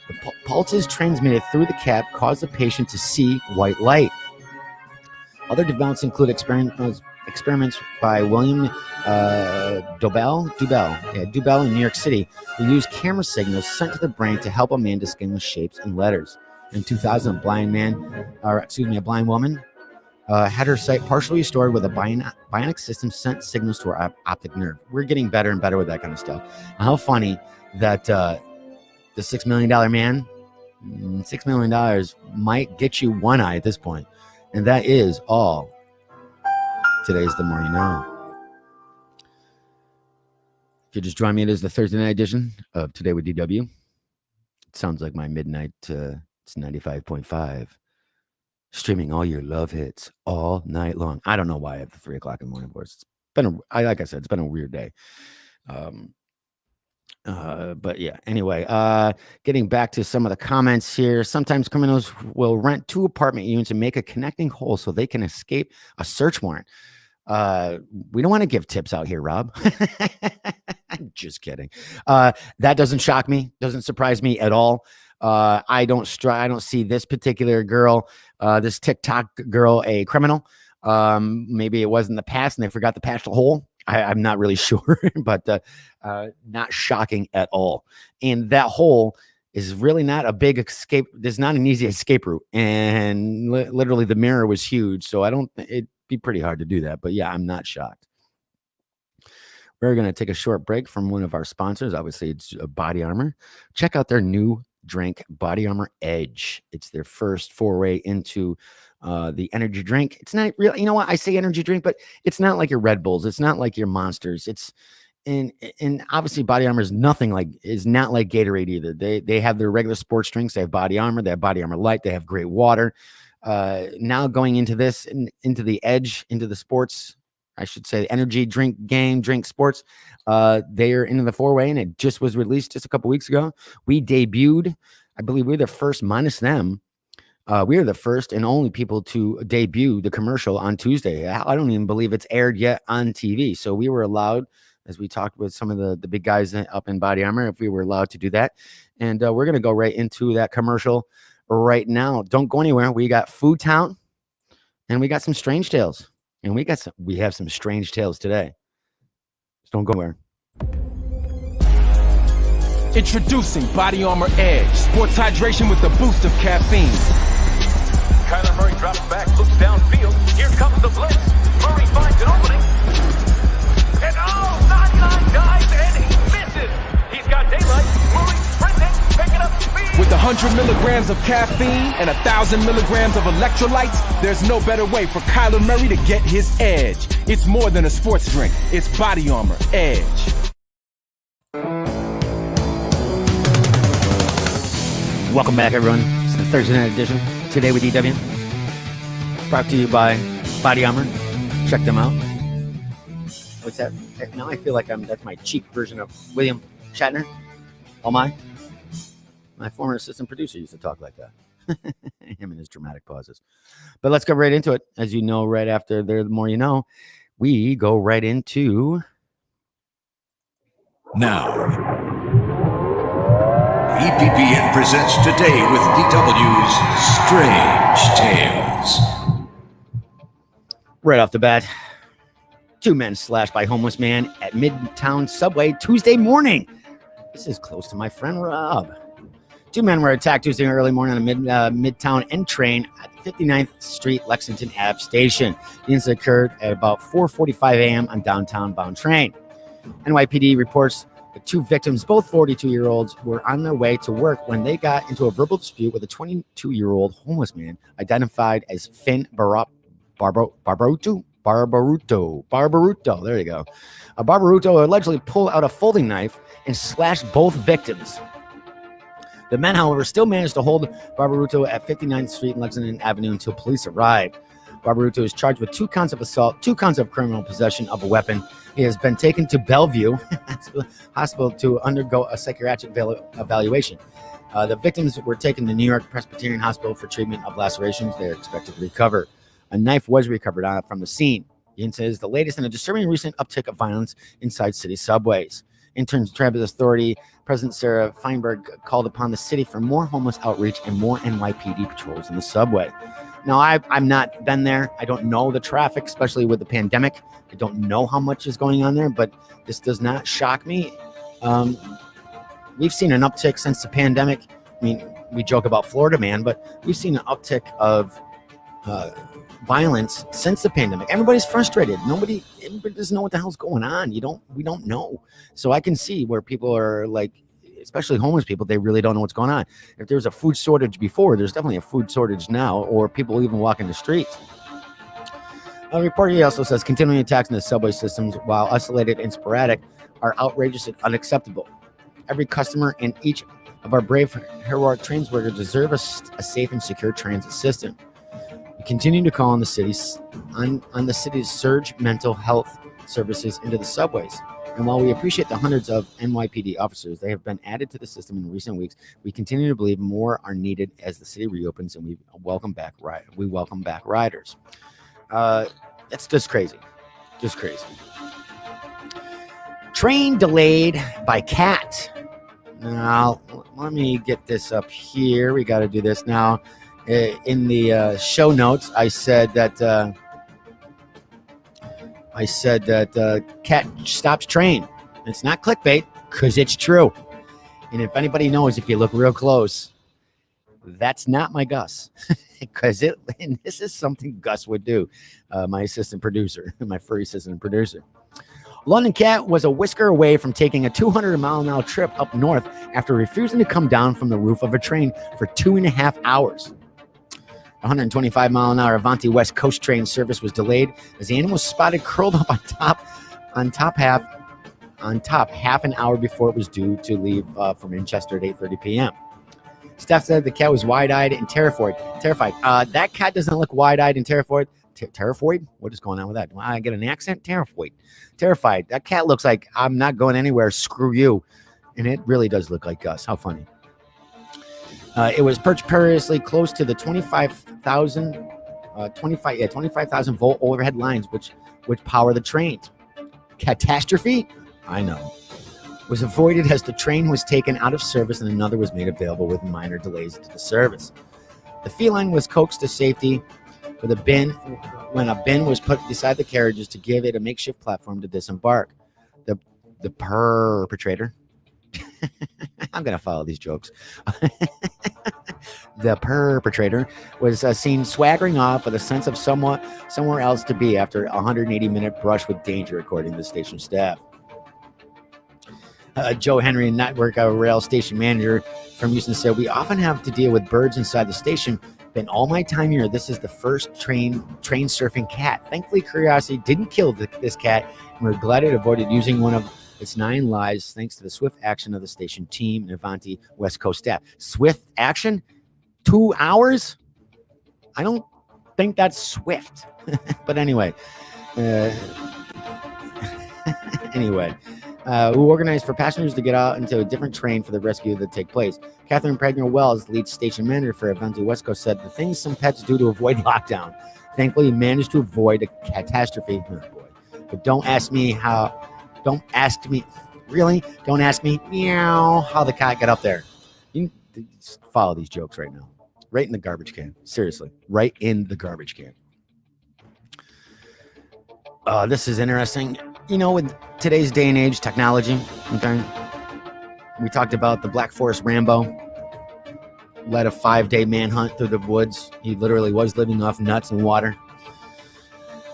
The pulses transmitted through the cap caused the patient to see white light. Other developments include experiments by William Dubell in New York City, who used camera signals sent to the brain to help a man distinguish shapes and letters. In 2000, a blind woman had her sight partially restored with a bionic system sent signals to her optic nerve. We're getting better and better with that kind of stuff. And how funny that the $6 million man, $6 million might get you one eye at this point. And that is all. Today's The More You Know. If you just join me, it is the Thursday night edition of Today with DW. It sounds like my midnight, it's 95.5. Streaming all your love hits all night long. I don't know why I have the 3 o'clock in the morning voice. It's been like I said, it's been a weird day. But yeah, anyway, getting back to some of the comments here. Sometimes criminals will rent 2 apartment units and make a connecting hole so they can escape a search warrant. We don't want to give tips out here, Rob. I'm just kidding. That doesn't shock me. Doesn't surprise me at all. I don't see this particular girl, this TikTok girl, a criminal. Maybe it was in the past and they forgot to patch the hole. I'm not really sure, but not shocking at all. And that hole is really not a big escape. There's not an easy escape route. And literally the mirror was huge. So it'd be pretty hard to do that. But yeah, I'm not shocked. We're going to take a short break from one of our sponsors. Obviously, it's Body Armor. Check out their new drink, Body Armor Edge. It's their first foray into the energy drink. It's not really, you know what? I say energy drink, but it's not like your Red Bulls. It's not like your Monsters. It's and obviously Body Armor is not like Gatorade either. They have their regular sports drinks. They have Body Armor. They have Body Armor Light. They have great water. Now going into this, into the Edge, into the sports, I should say, energy drink sports. They are into the four-way, and it just was released just a couple weeks ago. We debuted, I believe we're the first, minus them. We are the first and only people to debut the commercial on Tuesday. I don't even believe it's aired yet on TV. So we were allowed, as we talked with some of the big guys up in Body Armor, if we were allowed to do that. And we're going to go right into that commercial right now. Don't go anywhere. We got Food Town, and we got some Strange Tales. And we have some strange tales today. Just don't go anywhere. Introducing Body Armor Edge, sports hydration with a boost of caffeine. Kyler Murray drops back, looks downfield. Here comes the blitz. Murray finds an opening. And sideline dives, and he misses. He's got daylight. Murray sprinting, picking up speed. With 100 milligrams of caffeine and 1,000 milligrams of electrolytes, there's no better way for Kyler Murray to get his edge. It's more than a sports drink. It's Body Armor Edge. Welcome back, everyone. It's the Thursday night edition, Today with DW. Brought to you by Body Armor. Check them out. What's that? Now I feel like that's my cheap version of William Shatner. Oh my former assistant producer used to talk like that. Him and his dramatic pauses. But let's go right into it. As you know, right after The More You Know, we go right into... Now, EPPN presents Today with DW's Strange Tales. Right off the bat, 2 men slashed by homeless man at Midtown subway Tuesday morning. This is close to my friend Rob. 2 men were attacked Tuesday early morning on the Midtown N train at 59th Street Lexington Ave station. The incident occurred at about 4:45 a.m. on downtown-bound train. NYPD reports the 2 victims, both 42-year-olds, were on their way to work when they got into a verbal dispute with a 22-year-old homeless man identified as Finn Barbaruto. There you go. Barbaruto allegedly pulled out a folding knife and slashed both victims. The men, however, still managed to hold Barbaruto at 59th Street and Lexington Avenue until police arrived. Barbaruto is charged with 2 counts of assault, 2 counts of criminal possession of a weapon. He has been taken to Bellevue Hospital to undergo a psychiatric evaluation. The victims were taken to New York Presbyterian Hospital for treatment of lacerations. They are expected to recover. A knife was recovered from the scene. The incident is the latest in a disturbing recent uptick of violence inside city subways. Interim Transit Authority President Sarah Feinberg called upon the city for more homeless outreach and more NYPD patrols in the subway. Now, I'm not been there. I don't know the traffic, especially with the pandemic. I don't know how much is going on there, but this does not shock me. We've seen an uptick since the pandemic. I mean, we joke about Florida man, but we've seen an uptick of violence since the pandemic. Everybody's frustrated. Everybody doesn't know what the hell's going on. We don't know. So I can see where people are like, especially homeless people, they really don't know what's going on. If there was a food shortage before, there's definitely a food shortage now, or people even walking the streets. A report here also says continuing attacks in the subway systems, while isolated and sporadic, are outrageous and unacceptable. Every customer and each of our brave, heroic trains workers deserve a safe and secure transit system. We continue to call on the city's surge mental health services into the subways. And while we appreciate the hundreds of NYPD officers that have been added to the system in recent weeks, we continue to believe more are needed as the city reopens, and we welcome back riders. It's just crazy. Just crazy. Train delayed by cat. Now, let me get this up here. We got to do this now. In the show notes, I said that cat stops train. It's not clickbait because it's true. And if anybody knows, if you look real close, that's not my Gus. Because this is something Gus would do. My assistant producer, my furry assistant producer. London cat was a whisker away from taking a 200-mile-an-hour trip up north after refusing to come down from the roof of a train for 2.5 hours. 125-mile-an-hour Avanti West Coast train service was delayed as the animal was spotted curled up on top half an hour before it was due to leave for Manchester at 8:30 p.m. Staff said the cat was wide-eyed and terrified. That cat doesn't look wide-eyed and terrified. Terrified? What is going on with that? Do I get an accent? Terrified. That cat looks like I'm not going anywhere. Screw you. And it really does look like Gus. How funny. It was perched perilously close to the 25,000 volt overhead lines which power the trains. Catastrophe? I know. Was avoided as the train was taken out of service and another was made available with minor delays to the service. The feline was coaxed to safety with a bin when a bin was put beside the carriages to give it a makeshift platform to disembark. The perpetrator. I'm going to follow these jokes. The perpetrator was seen swaggering off with a sense of somewhere else to be after a 180-minute brush with danger, according to the station staff. Joe Henry, network rail station manager from Houston, said, "We often have to deal with birds inside the station. Been all my time here, this is the first train surfing cat. Thankfully, curiosity didn't kill this cat, and we're glad it avoided using one of its 9 lives thanks to the swift action of the station team and Avanti West Coast staff." Swift action? 2 hours? I don't think that's swift. But anyway. Who organized for passengers to get out into a different train for the rescue to take place. Catherine Pregner Wells, lead station manager for Avanti West Coast, said the things some pets do to avoid lockdown. Thankfully, managed to avoid a catastrophe. Oh boy. But don't ask me, meow, how the cat got up there. You can just follow these jokes right now. Right in the garbage can. Seriously. Right in the garbage can. This is interesting. You know, with today's day and age, technology, okay? We talked about the Black Forest Rambo. Led a 5-day manhunt through the woods. He literally was living off nuts and water.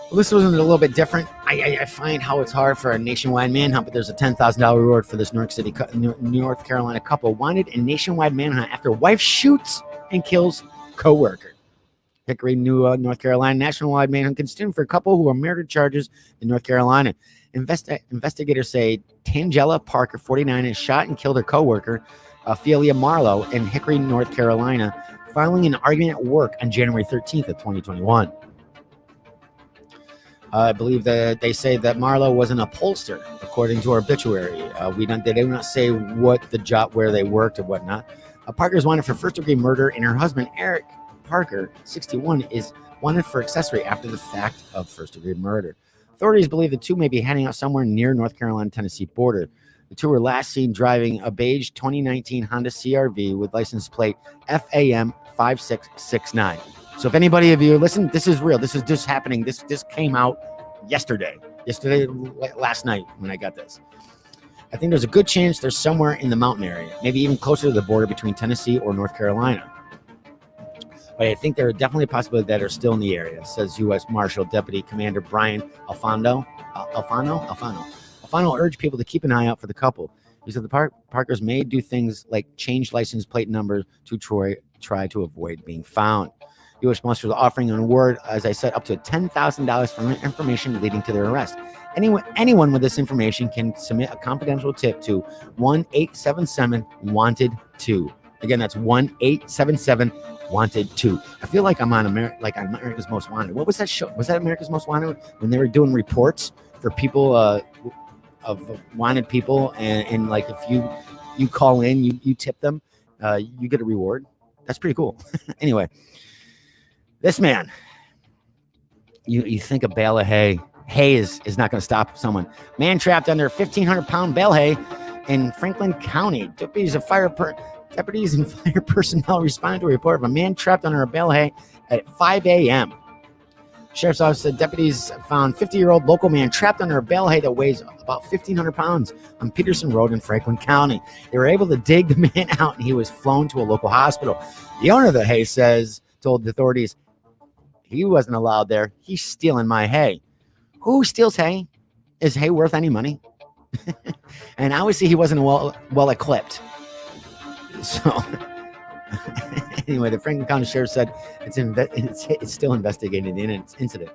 Well, this was a little bit different. I find how it's hard for a nationwide manhunt, but there's a $10,000 reward for this North Carolina couple wanted in nationwide manhunt after wife shoots and kills co-worker. Hickory, North Carolina nationwide manhunt continued for a couple who were murder charges in North Carolina. Investigators say Tangela Parker, 49, has shot and killed her co-worker, Ophelia Marlowe, in Hickory, North Carolina, following an argument at work on January 13th of 2021. I believe that they say that Marlowe was an upholster, according to her obituary. They do not say what the job, where they worked or whatnot. Parker is wanted for first-degree murder, and her husband, Eric Parker, 61, is wanted for accessory after the fact of first-degree murder. Authorities believe the two may be heading out somewhere near North Carolina-Tennessee border. The two were last seen driving a beige 2019 Honda CR-V with license plate FAM 5669. So if anybody of you listen, this is real. This is just happening. This came out yesterday, last night when I got this. I think there's a good chance they're somewhere in the mountain area, maybe even closer to the border between Tennessee or North Carolina. But I think there are definitely a possibility that are still in the area, says U.S. Marshal Deputy Commander Brian Alfano urged people to keep an eye out for the couple. He said the Parkers may do things like change license plate numbers to try to avoid being found. U.S. Marshals are offering an award, as I said, up to $10,000 for information leading to their arrest. Anyone with this information can submit a confidential tip to 1-877-WANTED-2. Again, that's 1-877-WANTED-2. I feel like I'm on America's Most Wanted. What was that show? Was that America's Most Wanted when they were doing reports for people of wanted people, and like if you call in, you tip them, you get a reward. That's pretty cool. Anyway, this man, you think a bale of hay is not going to stop someone. Man trapped under 1,500-pound bale hay in Franklin County. Deputies and fire personnel responded to a report of a man trapped under a bale hay at 5 a.m. Sheriff's Office said deputies found 50-year-old local man trapped under a bale hay that weighs about 1,500 pounds on Peterson Road in Franklin County. They were able to dig the man out, and he was flown to a local hospital. The owner of the hay told the authorities he wasn't allowed there. He's stealing my hay. Who steals hay? Is hay worth any money? And obviously he wasn't well equipped. So anyway, the Franklin County Sheriff said it's still investigating the incident.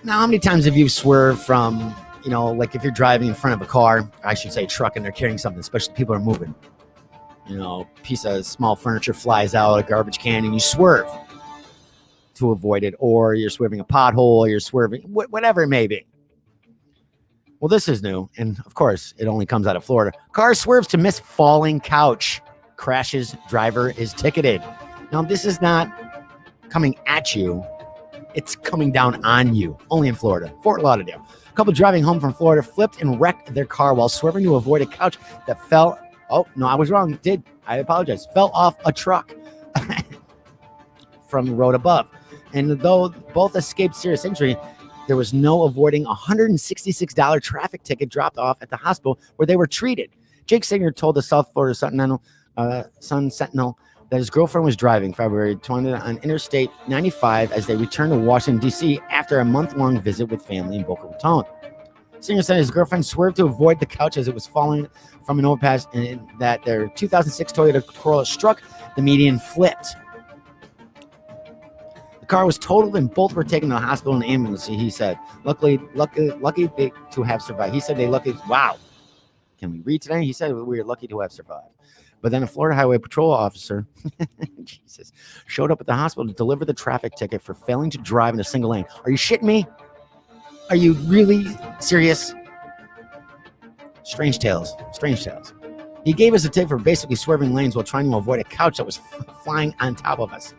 Now, how many times have you swerved from, like if you're driving in front of a car, I should say truck, and they're carrying something, especially people are moving. Piece of small furniture flies out, a garbage can, and you swerve to avoid it, or you're swerving a pothole, you're swerving, whatever it may be. Well, this is new, and of course, it only comes out of Florida. Car swerves to miss falling couch. Crashes, driver is ticketed. Now, this is not coming at you. It's coming down on you. Only in Florida. Fort Lauderdale. A couple driving home from Florida flipped and wrecked their car while swerving to avoid a couch that fell. Oh, no, I was wrong. I apologize. Fell off a truck from the road above. And though both escaped serious injury, there was no avoiding a $166 traffic ticket dropped off at the hospital where they were treated. Jake Singer told the South Florida Sun Sentinel that his girlfriend was driving February 20th on Interstate 95 as they returned to Washington, D.C. after a month-long visit with family in Boca Raton. Singer said his girlfriend swerved to avoid the couch as it was falling from an overpass, and that their 2006 Toyota Corolla struck the median, flipped. The car was totaled and both were taken to the hospital in an ambulance, he said. Lucky to have survived. He said wow. Can we read today? He said we were lucky to have survived. But then a Florida Highway Patrol officer showed up at the hospital to deliver the traffic ticket for failing to drive in a single lane. Are you shitting me? Are you really serious? Strange tales. He gave us a tip for basically swerving lanes while trying to avoid a couch that was flying on top of us.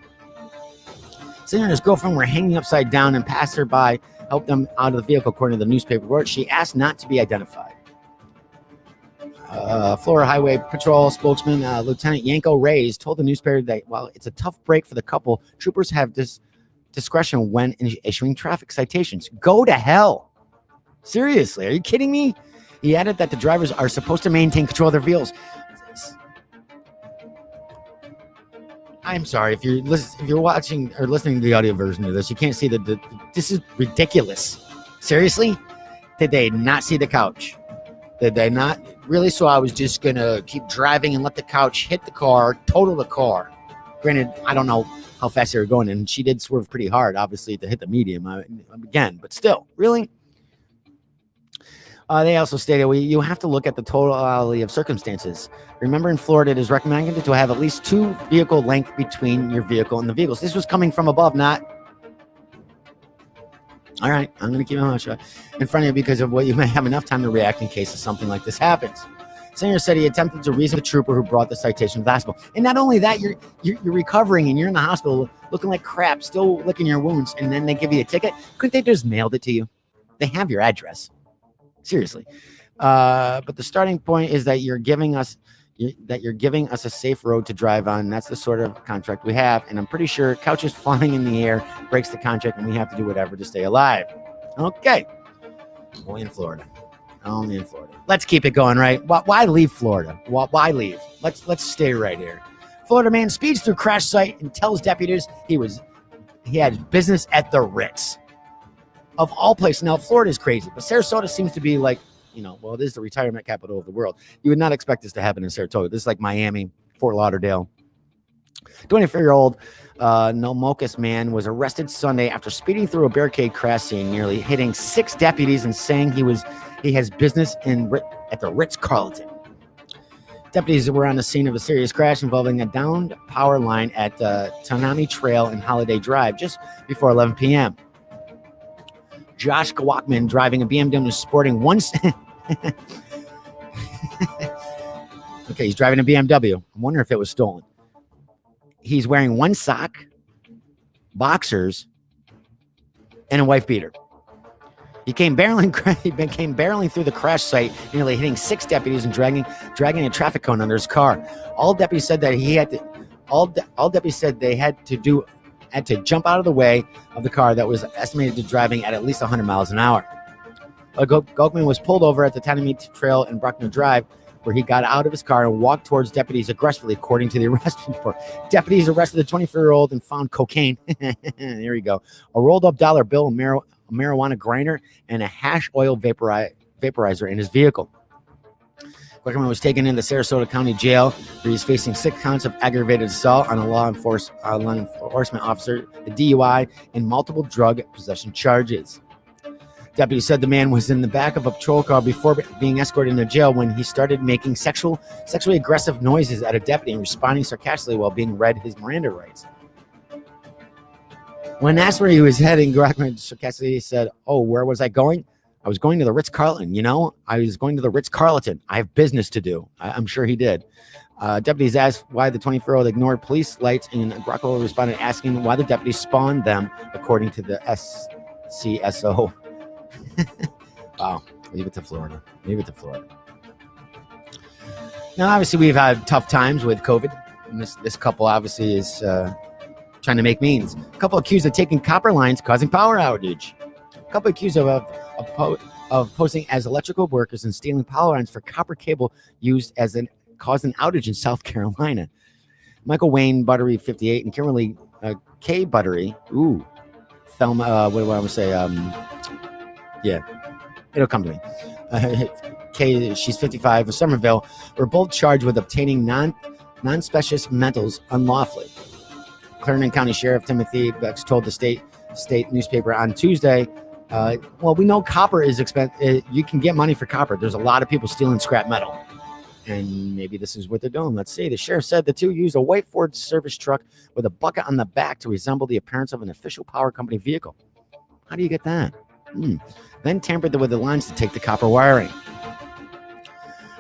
Singer and his girlfriend were hanging upside down, and passerby helped them out of the vehicle, according to the newspaper report. She asked not to be identified. Florida Highway Patrol spokesman Lieutenant Yanko Reyes told the newspaper that while it's a tough break for the couple, troopers have discretion when issuing traffic citations. Go to hell. Seriously, are you kidding me? He added that the drivers are supposed to maintain control of their vehicles. I'm sorry if you're watching or listening to the audio version of this, you can't see that this is ridiculous. Seriously, did they not see the couch? Did they not really? So I was just gonna keep driving and let the couch hit the car, total the car. Granted, I don't know how fast they were going, and she did swerve pretty hard, obviously, to hit the medium again. But still, really. They also stated you have to look at the totality of circumstances. Remember, in Florida, it is recommended to have at least 2 vehicle length between your vehicle and the vehicles. This was coming from above, not. All right, I'm going to keep my mouth shut in front of you because of what you may have enough time to react in case of something like this happens. Singer said he attempted to reason the trooper who brought the citation to the hospital. And not only that, you're recovering and you're in the hospital looking like crap, still licking your wounds, and then they give you a ticket. Couldn't they just mailed it to you? They have your address. Seriously. But the starting point is that you're giving us a safe road to drive on. That's the sort of contract we have. And I'm pretty sure couches flying in the air breaks the contract and we have to do whatever to stay alive. Okay. Only in Florida. Let's keep it going, right? Why leave Florida? Why leave? Let's stay right here. Florida man speeds through crash site and tells deputies he had business at the Ritz. Of all places. Now, Florida is crazy, but Sarasota seems to be like, well, it is the retirement capital of the world. You would not expect this to happen in Sarasota. This is like Miami, Fort Lauderdale. 24-year-old Nomocus man was arrested Sunday after speeding through a barricade crash scene, nearly hitting 6 deputies and saying he has business at the Ritz-Carlton. Deputies were on the scene of a serious crash involving a downed power line at Tanami Trail and Holiday Drive just before 11 p.m. Josh Gawakman driving a BMW sporting one. Okay, he's driving a BMW. I wonder if it was stolen. He's wearing 1 sock, boxers, and a wife beater. He came barreling through the crash site, nearly hitting 6 deputies and dragging a traffic cone under his car. All deputies said that they had to jump out of the way of the car that was estimated to driving at least 100 miles an hour. Gokman was pulled over at the Tanami Trail and Bruckner Drive, where he got out of his car and walked towards deputies aggressively, according to the arrest report. Deputies arrested the 24-year-old and found cocaine. There you go. A rolled-up dollar bill, a marijuana grinder, and a hash oil vaporizer in his vehicle. Gokman was taken into Sarasota County Jail, where he's facing 6 counts of aggravated assault on a law enforcement officer, the DUI, and multiple drug possession charges. Deputies said the man was in the back of a patrol car before being escorted into jail when he started making sexually aggressive noises at a deputy and responding sarcastically while being read his Miranda rights. When asked where he was heading, Gokman sarcastically said, "Oh, where was I going? I was going to the Ritz-Carlton, I was going to the Ritz-Carlton. I have business to do." I'm sure he did. Deputies asked why the 24-year-old ignored police lights, and Grocco responded asking why the deputies spawned them, according to the SCSO. Wow. Leave it to Florida. Now, obviously, we've had tough times with COVID. And this couple obviously is trying to make means. A couple accused of taking copper lines causing power outage. A couple accused of posing as electrical workers and stealing power lines for copper cable used caused an outage in South Carolina. Michael Wayne Buttery, 58, and Kimberly K. Buttery. Thelma. What do I want to say? Yeah, it'll come to me. Kay, she's 55, of Somerville, were both charged with obtaining non-specious metals unlawfully. Clarendon County Sheriff Timothy Bex told the state newspaper on Tuesday, we know copper is expensive. You can get money for copper. There's a lot of people stealing scrap metal. And maybe this is what they're doing. Let's see. The sheriff said the two used a white Ford service truck with a bucket on the back to resemble the appearance of an official power company vehicle. How do you get that? Then tampered with the lines to take the copper wiring.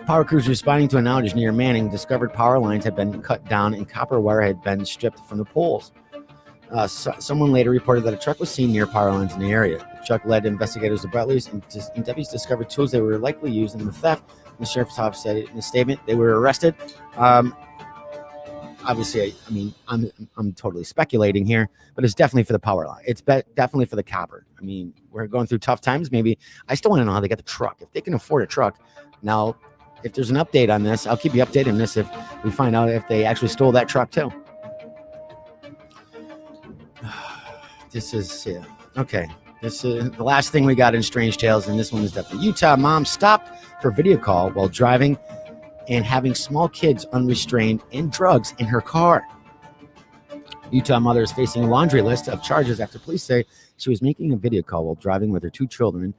Power crews responding to an outage near Manning discovered power lines had been cut down and copper wire had been stripped from the poles. Someone later reported that a truck was seen near power lines in the area. The truck led investigators to Butlers, and deputies discovered tools that were likely used in the theft. The sheriff's office said in a statement they were arrested. obviously, I mean, I'm totally speculating here, but it's definitely for the power line. It's definitely for the copper. I mean, we're going through tough times. Maybe I still want to know how they got the truck. If they can afford a truck. Now, if there's an update on this, I'll keep you updated on this if we find out if they actually stole that truck too. This is, yeah. Okay. This is the last thing we got in Strange Tales, and this one is definitely Utah mom stopped for video call while driving and having small kids unrestrained and drugs in her car. Utah mother is facing a laundry list of charges after police say she was making a video call while driving with her two children,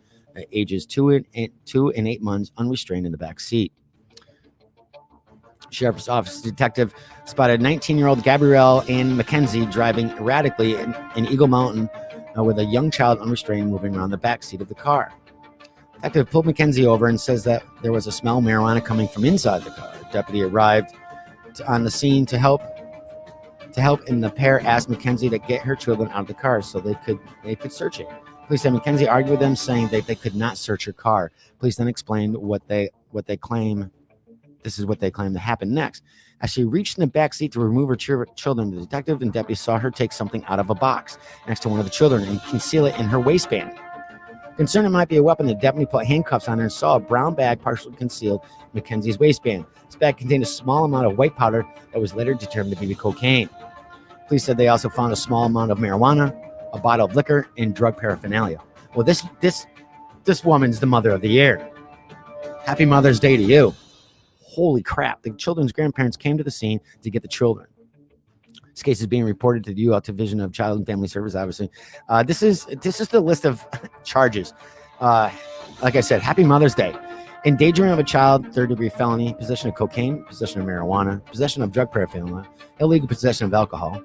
ages 2 and 8 months, unrestrained in the back seat. Sheriff's Office detective spotted 19-year-old Gabrielle Ann McKenzie driving erratically in Eagle Mountain with a young child unrestrained moving around the back seat of the car. Detective pulled McKenzie over and says that there was a smell of marijuana coming from inside the car. Deputy arrived on the scene to help, and the pair asked McKenzie to get her children out of the car so they could search it. Police said McKenzie argued with them, saying that they could not search her car. Police then explained what they claim. This is what they claim to happen next. As she reached in the back seat to remove her children, the detective and deputy saw her take something out of a box next to one of the children and conceal it in her waistband. Concerned it might be a weapon, the deputy put handcuffs on her and saw a brown bag partially concealed in Mackenzie's waistband. This bag contained a small amount of white powder that was later determined to be cocaine. Police said they also found a small amount of marijuana, a bottle of liquor, and drug paraphernalia. Well, this woman's the mother of the year. Happy Mother's Day to you. Holy crap. The children's grandparents came to the scene to get the children. This case is being reported to the UL Division of Child and Family Service, obviously. This is the list of charges. Like I said, Happy Mother's Day. Endangering of a child, third-degree felony, possession of cocaine, possession of marijuana, possession of drug paraphernalia, illegal possession of alcohol.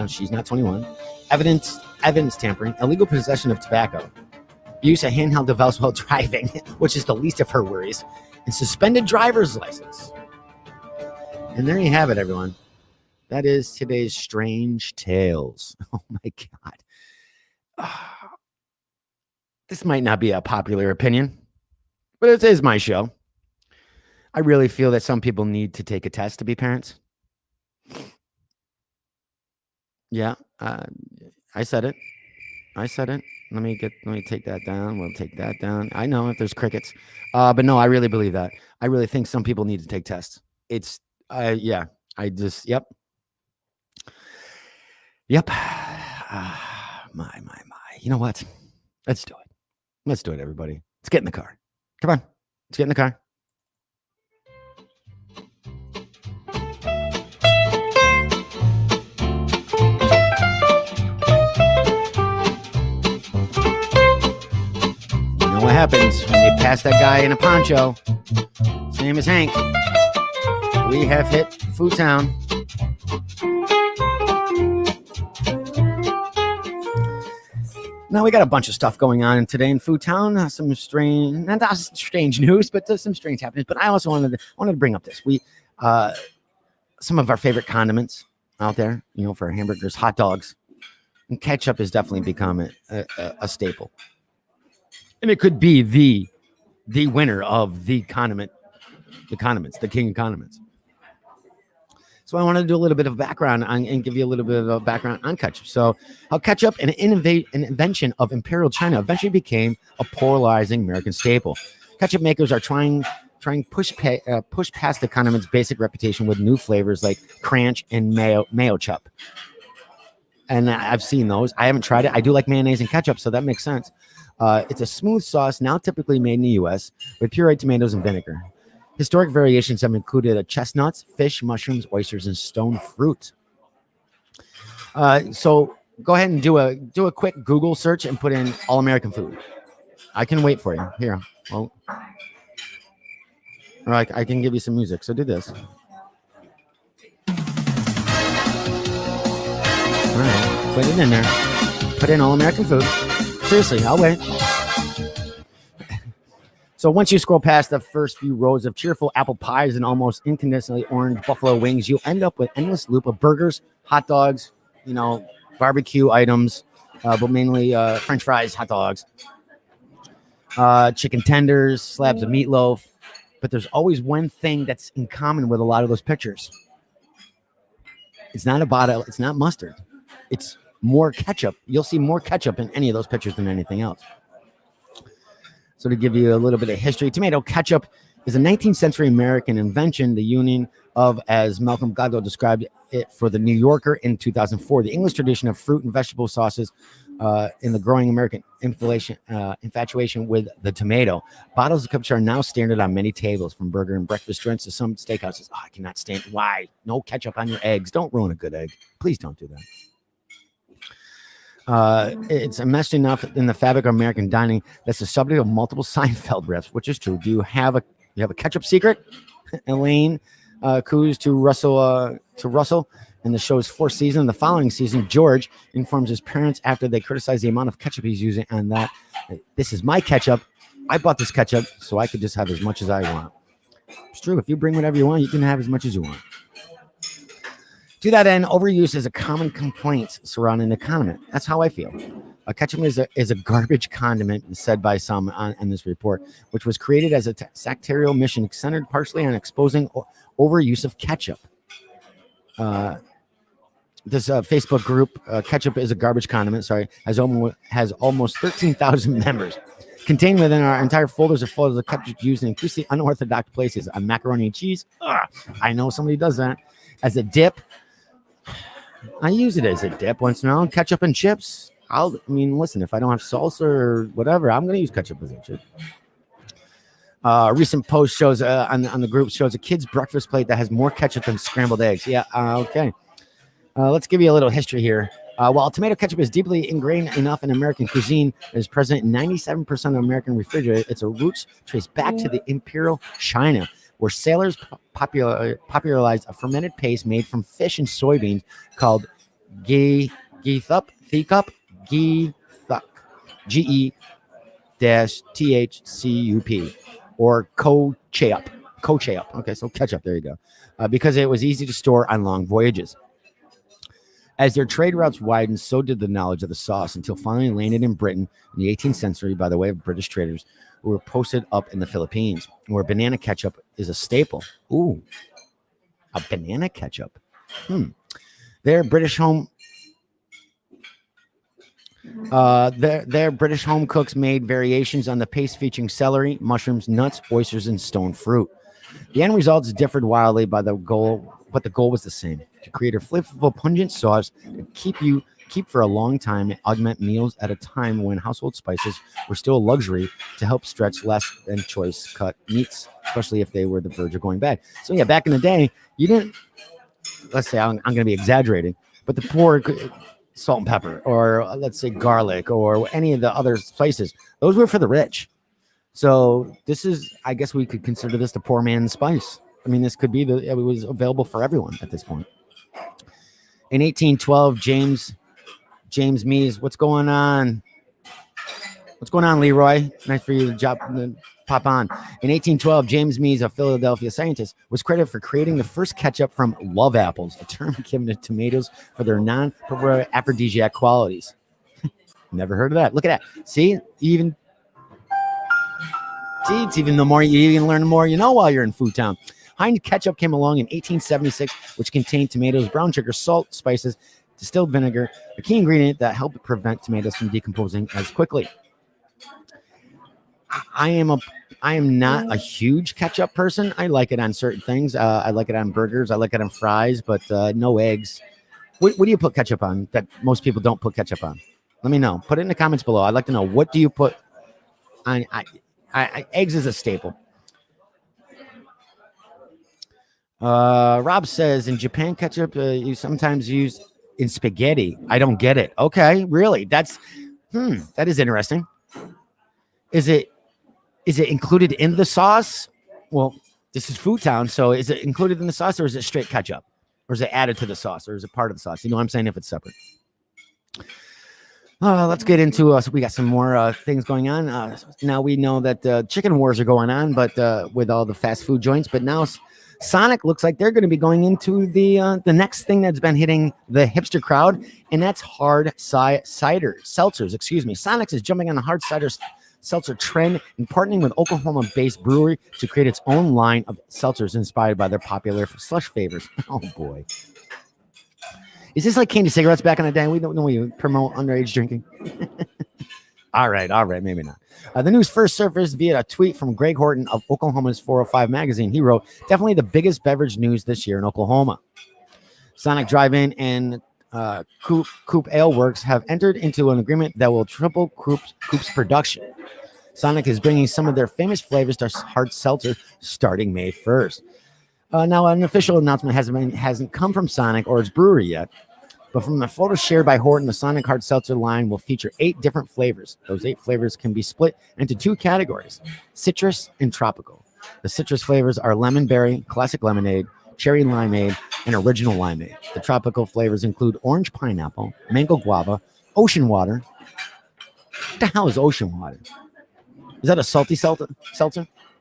She's not 21. Evidence tampering, illegal possession of tobacco, use of handheld device while driving, which is the least of her worries, and suspended driver's license. And there you have it, everyone. That is today's Strange Tales. Oh my God. This might not be a popular opinion, but it is my show. I really feel that some people need to take a test to be parents. Yeah, I said it. Let me take that down. We'll take that down. I know if there's crickets, but no, I really believe that. I really think some people need to take tests. It's, yeah, yep. My. You know what? Let's do it, everybody. Let's get in the car. Come on. Let's get in the car. You know what happens when you pass that guy in a poncho? His name is Hank. We have hit Food Town. Now we got a bunch of stuff going on today in Food Town. Some strange, not strange news, but some strange happenings. But I also wanted to bring up this. Some of our favorite condiments out there, you know, for hamburgers, hot dogs, and ketchup has definitely become a staple. And it could be the winner of the condiments, the king of condiments. So I wanted to do a little bit of background and give you a little bit of a background on ketchup. So how ketchup, an invention of Imperial China, eventually became a polarizing American staple. Ketchup makers are trying push past the condiment's basic reputation with new flavors like Cranch and mayo chup. And I've seen those. I haven't tried it. I do like mayonnaise and ketchup, so that makes sense. It's a smooth sauce now typically made in the U.S. with pureed tomatoes and vinegar. Historic variations have included chestnuts, fish, mushrooms, oysters, and stone fruit. So go ahead and do a quick Google search and put in all American food. I can wait for you. Here. Well, or I can give you some music. So do this. All right. Put it in there. Put in all American food. Seriously, I'll wait. So once you scroll past the first few rows of cheerful apple pies and almost incandescently orange buffalo wings, you'll end up with an endless loop of burgers, hot dogs, you know, barbecue items, but mainly French fries, hot dogs, chicken tenders, slabs of meatloaf. But there's always one thing that's in common with a lot of those pictures. It's not a bottle. It's not mustard. It's more ketchup. You'll see more ketchup in any of those pictures than anything else. So to give you a little bit of history, tomato ketchup is a 19th century American invention, the union of, as Malcolm Gladwell described it for the New Yorker in 2004, the English tradition of fruit and vegetable sauces in the growing American infatuation with the tomato. Bottles of ketchup are now standard on many tables, from burger and breakfast joints to some steakhouses. Oh, I cannot stand. Why? No ketchup on your eggs. Don't ruin a good egg. Please don't do that. It's enmeshed enough in the fabric of American dining that's the subject of multiple Seinfeld riffs, which is true. Do you have a ketchup secret? Elaine coos to Russell in the show's fourth season. The following season, George informs his parents after they criticize the amount of ketchup he's using, and that this is my ketchup. I bought this ketchup so I could just have as much as I want. It's true. If you bring whatever you want, you can have as much as you want. To that end, overuse is a common complaint surrounding the condiment. That's how I feel. Ketchup is a garbage condiment, said by some in this report, which was created as a sectarial mission centered partially on exposing overuse of ketchup. This Facebook group, Ketchup is a Garbage Condiment, has almost 13,000 members. Contained within our entire folders of ketchup used in increasingly unorthodox places on macaroni and cheese. I know somebody does that. As a dip, I use it as a dip once in a while. Ketchup and chips. Listen, if I don't have salsa or whatever, I'm going to use ketchup as a chip. A recent post shows on the group shows a kid's breakfast plate that has more ketchup than scrambled eggs. Yeah, okay. Let's give you a little history here. While tomato ketchup is deeply ingrained enough in American cuisine, it is present in 97% of American refrigerators. Its roots trace back to the Imperial China, where sailors popularized a fermented paste made from fish and soybeans called geethup, G-E-THCUP, or kocheup. Okay, so ketchup, there you go. Because it was easy to store on long voyages. As their trade routes widened, so did the knowledge of the sauce, until finally landed in Britain in the 18th century by the way of British traders who were posted up in the Philippines, where banana ketchup is a staple. Ooh, a banana ketchup. Their British home cooks made variations on the paste featuring celery, mushrooms, nuts, oysters, and stone fruit. The end results differed wildly by the goal, but the goal was the same: to create a flavorful, pungent sauce that keep for a long time and augment meals at a time when household spices were still a luxury to help stretch less than choice cut meats, especially if they were the verge of going bad. So yeah, back in the day, you didn't. Let's say I'm going to be exaggerating, but the poor salt and pepper, or let's say garlic, or any of the other spices, those were for the rich. So this is, I guess we could consider this the poor man's spice. This could be it was available for everyone at this point. In 1812, James Mees, what's going on? What's going on, Leroy? Nice for you to pop on. In 1812, James Mees, a Philadelphia scientist, was credited for creating the first ketchup from love apples, a term given to tomatoes for their non-purported aphrodisiac qualities. Never heard of that. Look at that. See, it's even the more you even learn, the more you know while you're in Food Town. Heinz ketchup came along in 1876, which contained tomatoes, brown sugar, salt, spices, distilled vinegar, a key ingredient that helped prevent tomatoes from decomposing as quickly. I am not a huge ketchup person. I like it on certain things. I like it on burgers. I like it on fries, but no eggs. What do you put ketchup on that most people don't put ketchup on? Let me know. Put it in the comments below. I'd like to know, what do you put on? Eggs is a staple. Rob says, in Japan, ketchup you sometimes use in spaghetti. I don't get it. Okay, really? That is interesting. Is it included in the sauce? Well, this is Food Town, so is it included in the sauce, or is it straight ketchup? Or is it added to the sauce, or is it part of the sauce? You know what I'm saying? If it's separate. Let's get into so we got some more things going on. Now we know that chicken wars are going on, but with all the fast food joints. But now Sonic looks like they're going to be going into the next thing that's been hitting the hipster crowd, and that's hard cider seltzers. Excuse me. Sonic's is jumping on the hard cider seltzer trend and partnering with Oklahoma-based brewery to create its own line of seltzers inspired by their popular slush favors. Oh boy. Is this like candy cigarettes back in the day? We don't know we promote underage drinking. All right, maybe not. The news first surfaced via a tweet from Greg Horton of Oklahoma's 405 magazine. He wrote, definitely the biggest beverage news this year in Oklahoma. Sonic Drive-In and Coop Ale Works have entered into an agreement that will triple Coop's production. Sonic is bringing some of their famous flavors to hard seltzer starting May 1st. Now, an official announcement hasn't come from Sonic or its brewery yet, but from the photo shared by Horton, the Sonic Hard Seltzer line will feature 8 different flavors. Those 8 flavors can be split into 2 categories, citrus and tropical. The citrus flavors are lemon berry, classic lemonade, cherry limeade, and original limeade. The tropical flavors include orange pineapple, mango guava, ocean water. What the hell is ocean water? Is that a salty seltzer?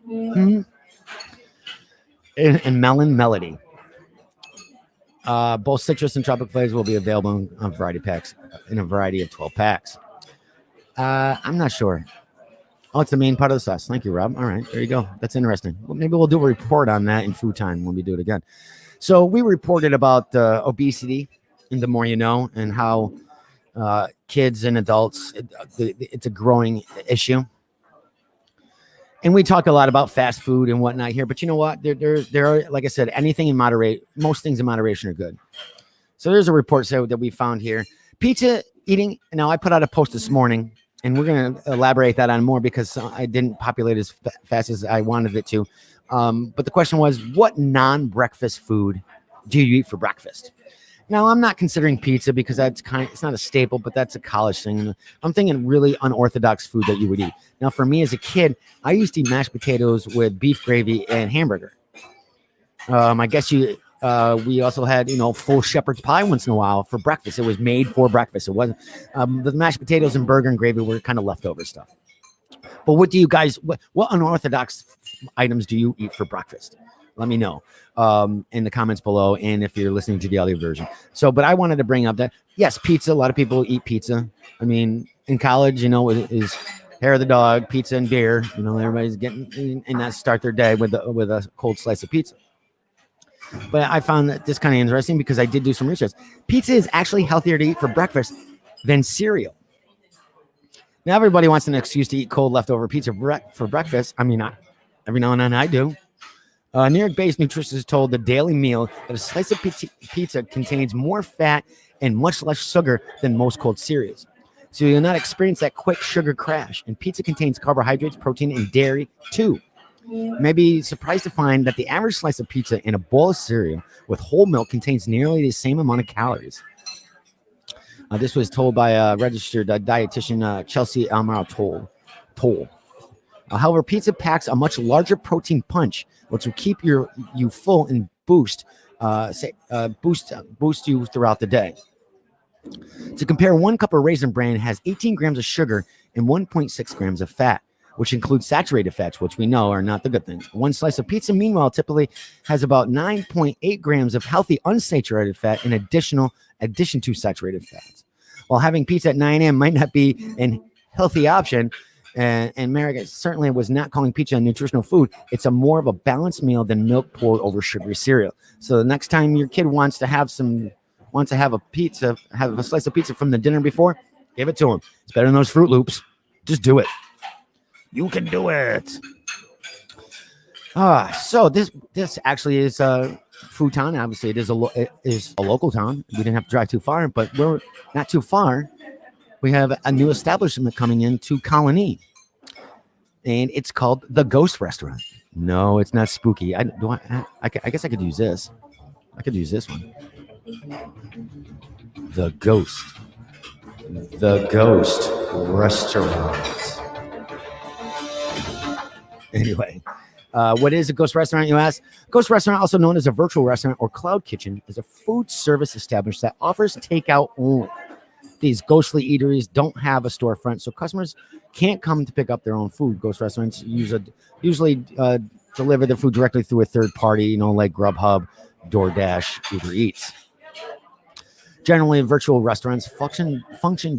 Mm-hmm. And melon melody. Both citrus and tropical flavors will be available in a variety of 12 packs. I'm not sure. Oh, it's the main part of the sauce. Thank you, Rob. All right, there you go. That's interesting. Well, maybe we'll do a report on that in Food Time when we do it again. So we reported about obesity in The More You Know and how kids and adults, it's a growing issue. And we talk a lot about fast food and whatnot here, but you know what? There are, like I said, anything in moderate. Most things in moderation are good. So there's a report that we found here. Pizza eating. Now I put out a post this morning, and we're going to elaborate that on more because I didn't populate as fast as I wanted it to. But the question was, what non-breakfast food do you eat for breakfast? Now, I'm not considering pizza because it's not a staple, but that's a college thing. I'm thinking really unorthodox food that you would eat. Now, for me as a kid, I used to eat mashed potatoes with beef gravy and hamburger. I guess we also had, full shepherd's pie once in a while for breakfast. It was made for breakfast. It wasn't the mashed potatoes and burger and gravy were kind of leftover stuff. But what do you guys, what unorthodox items do you eat for breakfast? Let me know in the comments below, and if you're listening to the audio version. But I wanted to bring up that, yes, pizza. A lot of people eat pizza. I mean, in college, it is hair of the dog, pizza and beer. Everybody's getting, and that start their day with a cold slice of pizza. But I found that this kind of interesting because I did do some research. Pizza is actually healthier to eat for breakfast than cereal. Now, everybody wants an excuse to eat cold leftover pizza for breakfast. I mean, every now and then I do. New York-based nutritionists told the Daily Meal that a slice of pizza contains more fat and much less sugar than most cold cereals. So you'll not experience that quick sugar crash. And pizza contains carbohydrates, protein, and dairy too. You may be surprised to find that the average slice of pizza in a bowl of cereal with whole milk contains nearly the same amount of calories. This was told by registered dietitian Chelsea Almaro Toll. However, pizza packs a much larger protein punch, which will keep you full and boost you throughout the day. To compare, 1 cup of Raisin Bran has 18 grams of sugar and 1.6 grams of fat, which includes saturated fats, which we know are not the good things. 1 slice of pizza, meanwhile, typically has about 9.8 grams of healthy unsaturated fat in addition to saturated fats. While having pizza at 9 a.m. might not be a healthy option, and Merrick certainly was not calling pizza a nutritional food. It's more of a balanced meal than milk poured over sugary cereal. So the next time your kid wants to have a pizza, have a slice of pizza from the dinner before, give it to him. It's better than those Fruit Loops. Just do it. You can do it. So this actually is Food Town. Obviously, it is a local town. We didn't have to drive too far, but we're not too far. We have a new establishment coming into Colony, and it's called The Ghost Restaurant. No, it's not spooky. I guess I could use this. I could use this one. The Ghost Restaurant. Anyway, what is a ghost restaurant, you ask? Ghost restaurant, also known as a virtual restaurant or cloud kitchen, is a food service establishment that offers takeout only. These ghostly eateries don't have a storefront, so customers can't come to pick up their own food. Ghost restaurants usually deliver their food directly through a third party, like Grubhub, DoorDash, Uber Eats. Generally, virtual restaurants function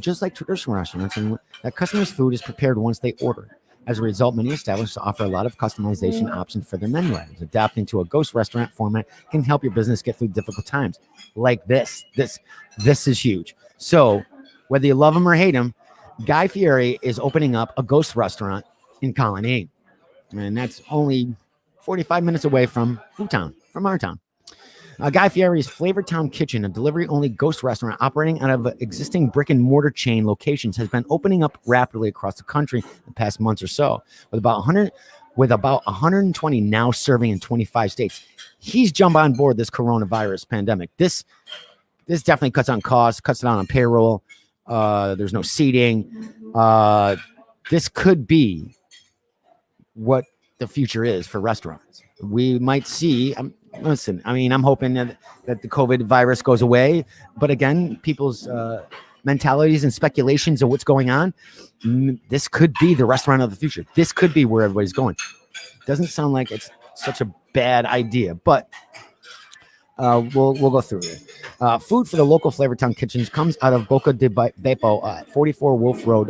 just like traditional restaurants, and that customers' food is prepared once they order. As a result, many establishments offer a lot of customization options for their menu items. Adapting to a ghost restaurant format can help your business get through difficult times. Like this is huge. So whether you love him or hate him, Guy Fieri is opening up a ghost restaurant in Colony, and that's only 45 minutes away from Foodtown, from our town. Guy Fieri's Flavortown Kitchen, a delivery-only ghost restaurant operating out of existing brick-and-mortar chain locations, has been opening up rapidly across the country the past months or so, with about 120 now serving in 25 states. He's jumped on board this coronavirus pandemic. This definitely cuts on costs, cuts down on payroll. There's no seating. This could be what the future is for restaurants. We might see. Listen, I mean, I'm hoping that the COVID virus goes away. But again, people's mentalities and speculations of what's going on, this could be the restaurant of the future. This could be where everybody's going. Doesn't sound like it's such a bad idea, but we'll go through it. Food for the local Flavortown kitchens comes out of Boca de Beppo, 44 Wolf Road.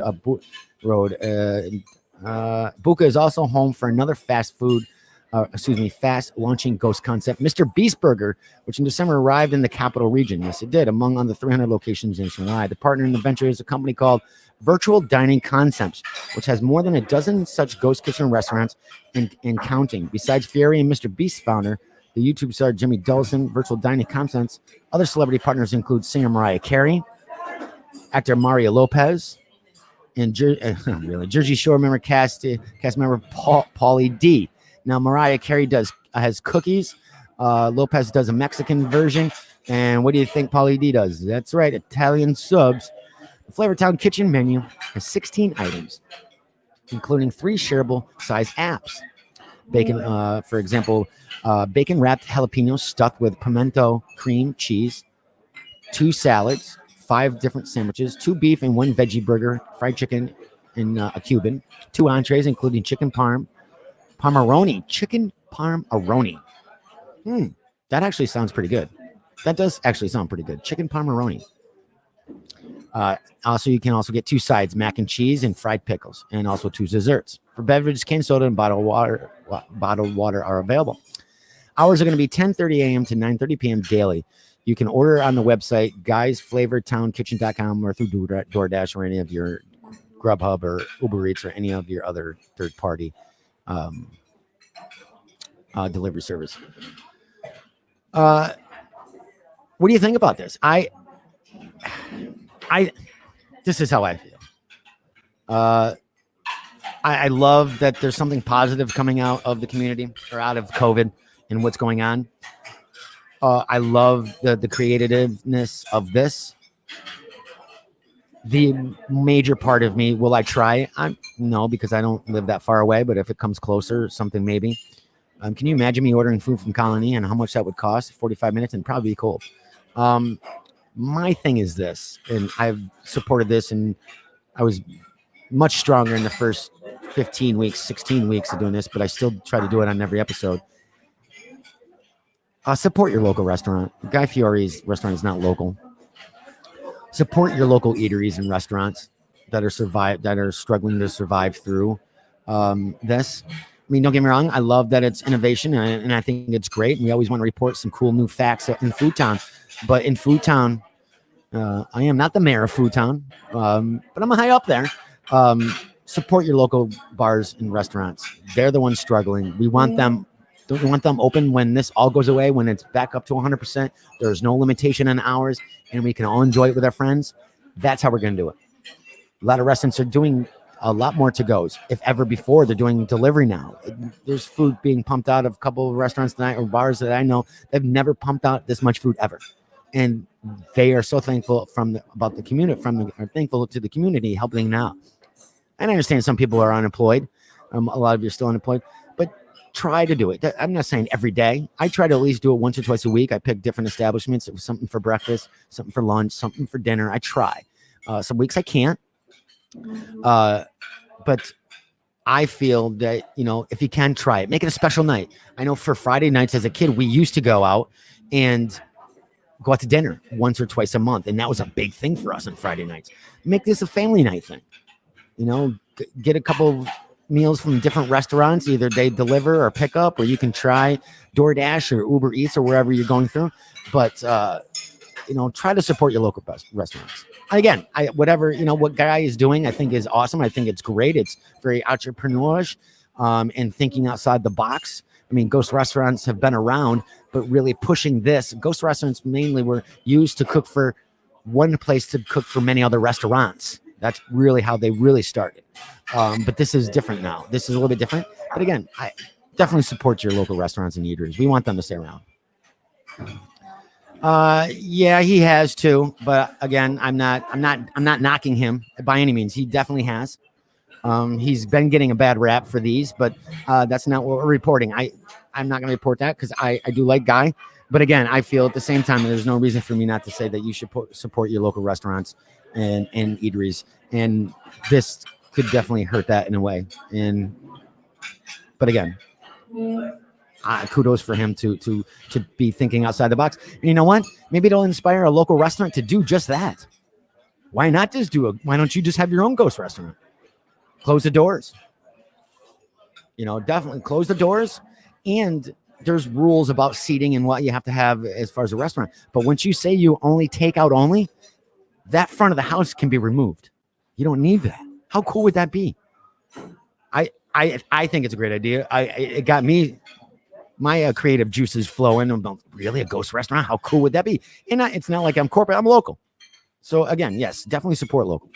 Boca is also home for another fast launching ghost concept, Mr. Beast Burger, which in December arrived in the capital region. Yes, it did, among other 300 locations nationwide. The partner in the venture is a company called Virtual Dining Concepts, which has more than a dozen such ghost kitchen restaurants and counting. Besides Fieri and Mr. Beast founder, the YouTube star Jimmy Dawson, Virtual Dining Concepts, other celebrity partners include singer Mariah Carey, actor Mario Lopez, and Jersey Shore member cast member Pauly D. Now, Mariah Carey has cookies. Lopez does a Mexican version. And what do you think Pauly D does? That's right, Italian subs. The Flavortown Kitchen menu has 16 items, including 3 shareable size apps. Bacon, for example, bacon wrapped jalapenos stuffed with pimento cream cheese, 2 salads, 5 different sandwiches, 2 beef and 1 veggie burger, fried chicken in a Cuban, 2 entrees, including chicken parmaroni. Chicken parmaroni. That actually sounds pretty good. That does actually sound pretty good. Chicken parmaroni. Also, you can also get 2 sides, mac and cheese and fried pickles, and also 2 desserts. For beverages, canned soda and bottled water are available. Hours are going to be 10:30 a.m. to 9:30 p.m. daily. You can order on the website, guysflavortownkitchen.com, or through DoorDash or any of your Grubhub or Uber Eats or any of your other third-party delivery service. What do you think about this? This is how I feel. I love that there's something positive coming out of the community or out of COVID and what's going on. I love the creativeness of this. The major part of me, will I try? No, because I don't live that far away, but if it comes closer, something maybe. Can you imagine me ordering food from Colony and how much that would cost? 45 minutes and probably be cold. My thing is this, and I've supported this, and I was much stronger in the first 15 weeks, 16 weeks of doing this, but I still try to do it on every episode. Support your local restaurant. Guy Fieri's restaurant is not local. Support your local eateries and restaurants that are struggling to survive through this. I mean, don't get me wrong. I love that it's innovation, and I think it's great. And we always want to report some cool new facts in Foodtown. But in Foodtown, I am not the mayor of Foodtown, but I'm high up there. Support your local bars and restaurants. They're the ones struggling. We want them. Don't we want them open when this all goes away, when it's back up to 100%? There's no limitation on hours, and we can all enjoy it with our friends. That's how we're going to do it. A lot of restaurants are doing a lot more to-goes. If ever before, they're doing delivery now. There's food being pumped out of a couple of restaurants tonight or bars that I know. They've never pumped out this much food ever. And they are so thankful thankful to the community helping now. And I understand some people are unemployed. A lot of you are still unemployed, but try to do it. I'm not saying every day. I try to at least do it once or twice a week. I pick different establishments. It was something for breakfast, something for lunch, something for dinner. I try. Some weeks I can't. But I feel that, if you can, try it. Make it a special night. I know for Friday nights as a kid, we used to go out and go out to dinner once or twice a month. And that was a big thing for us on Friday nights. Make this a family night thing. Get a couple, meals from different restaurants. Either they deliver or pick up, or you can try DoorDash or Uber Eats or wherever you're going through. But try to support your local restaurants. Again, whatever what Guy is doing, I think is awesome. I think it's great. It's very entrepreneurial and thinking outside the box. I mean, ghost restaurants have been around, but really pushing this. Ghost restaurants mainly were used to cook for one place to cook for many other restaurants. That's really how they really started. But this is different now. This is a little bit different. But again, I definitely support your local restaurants and eateries. We want them to stay around. Yeah, he has too. But again, I'm not knocking him by any means. He definitely has. He's been getting a bad rap for these, but that's not what we're reporting. I'm not going to report that because I do like Guy. But again, I feel at the same time, there's no reason for me not to say that you should support your local restaurants and eateries. And this could definitely hurt that in a way. But again, kudos for him to be thinking outside the box. And you know what? Maybe it'll inspire a local restaurant to do just that. Why not just why don't you just have your own ghost restaurant? Close the doors. Definitely close the doors. And there's rules about seating and what you have to have as far as a restaurant. But once you say you only take out only, that front of the house can be removed. You don't need that. How cool would that be? I think it's a great idea. It got me my creative juices flowing. About really a ghost restaurant? How cool would that be? And it's not like I'm corporate. I'm local. So again, yes, definitely support local.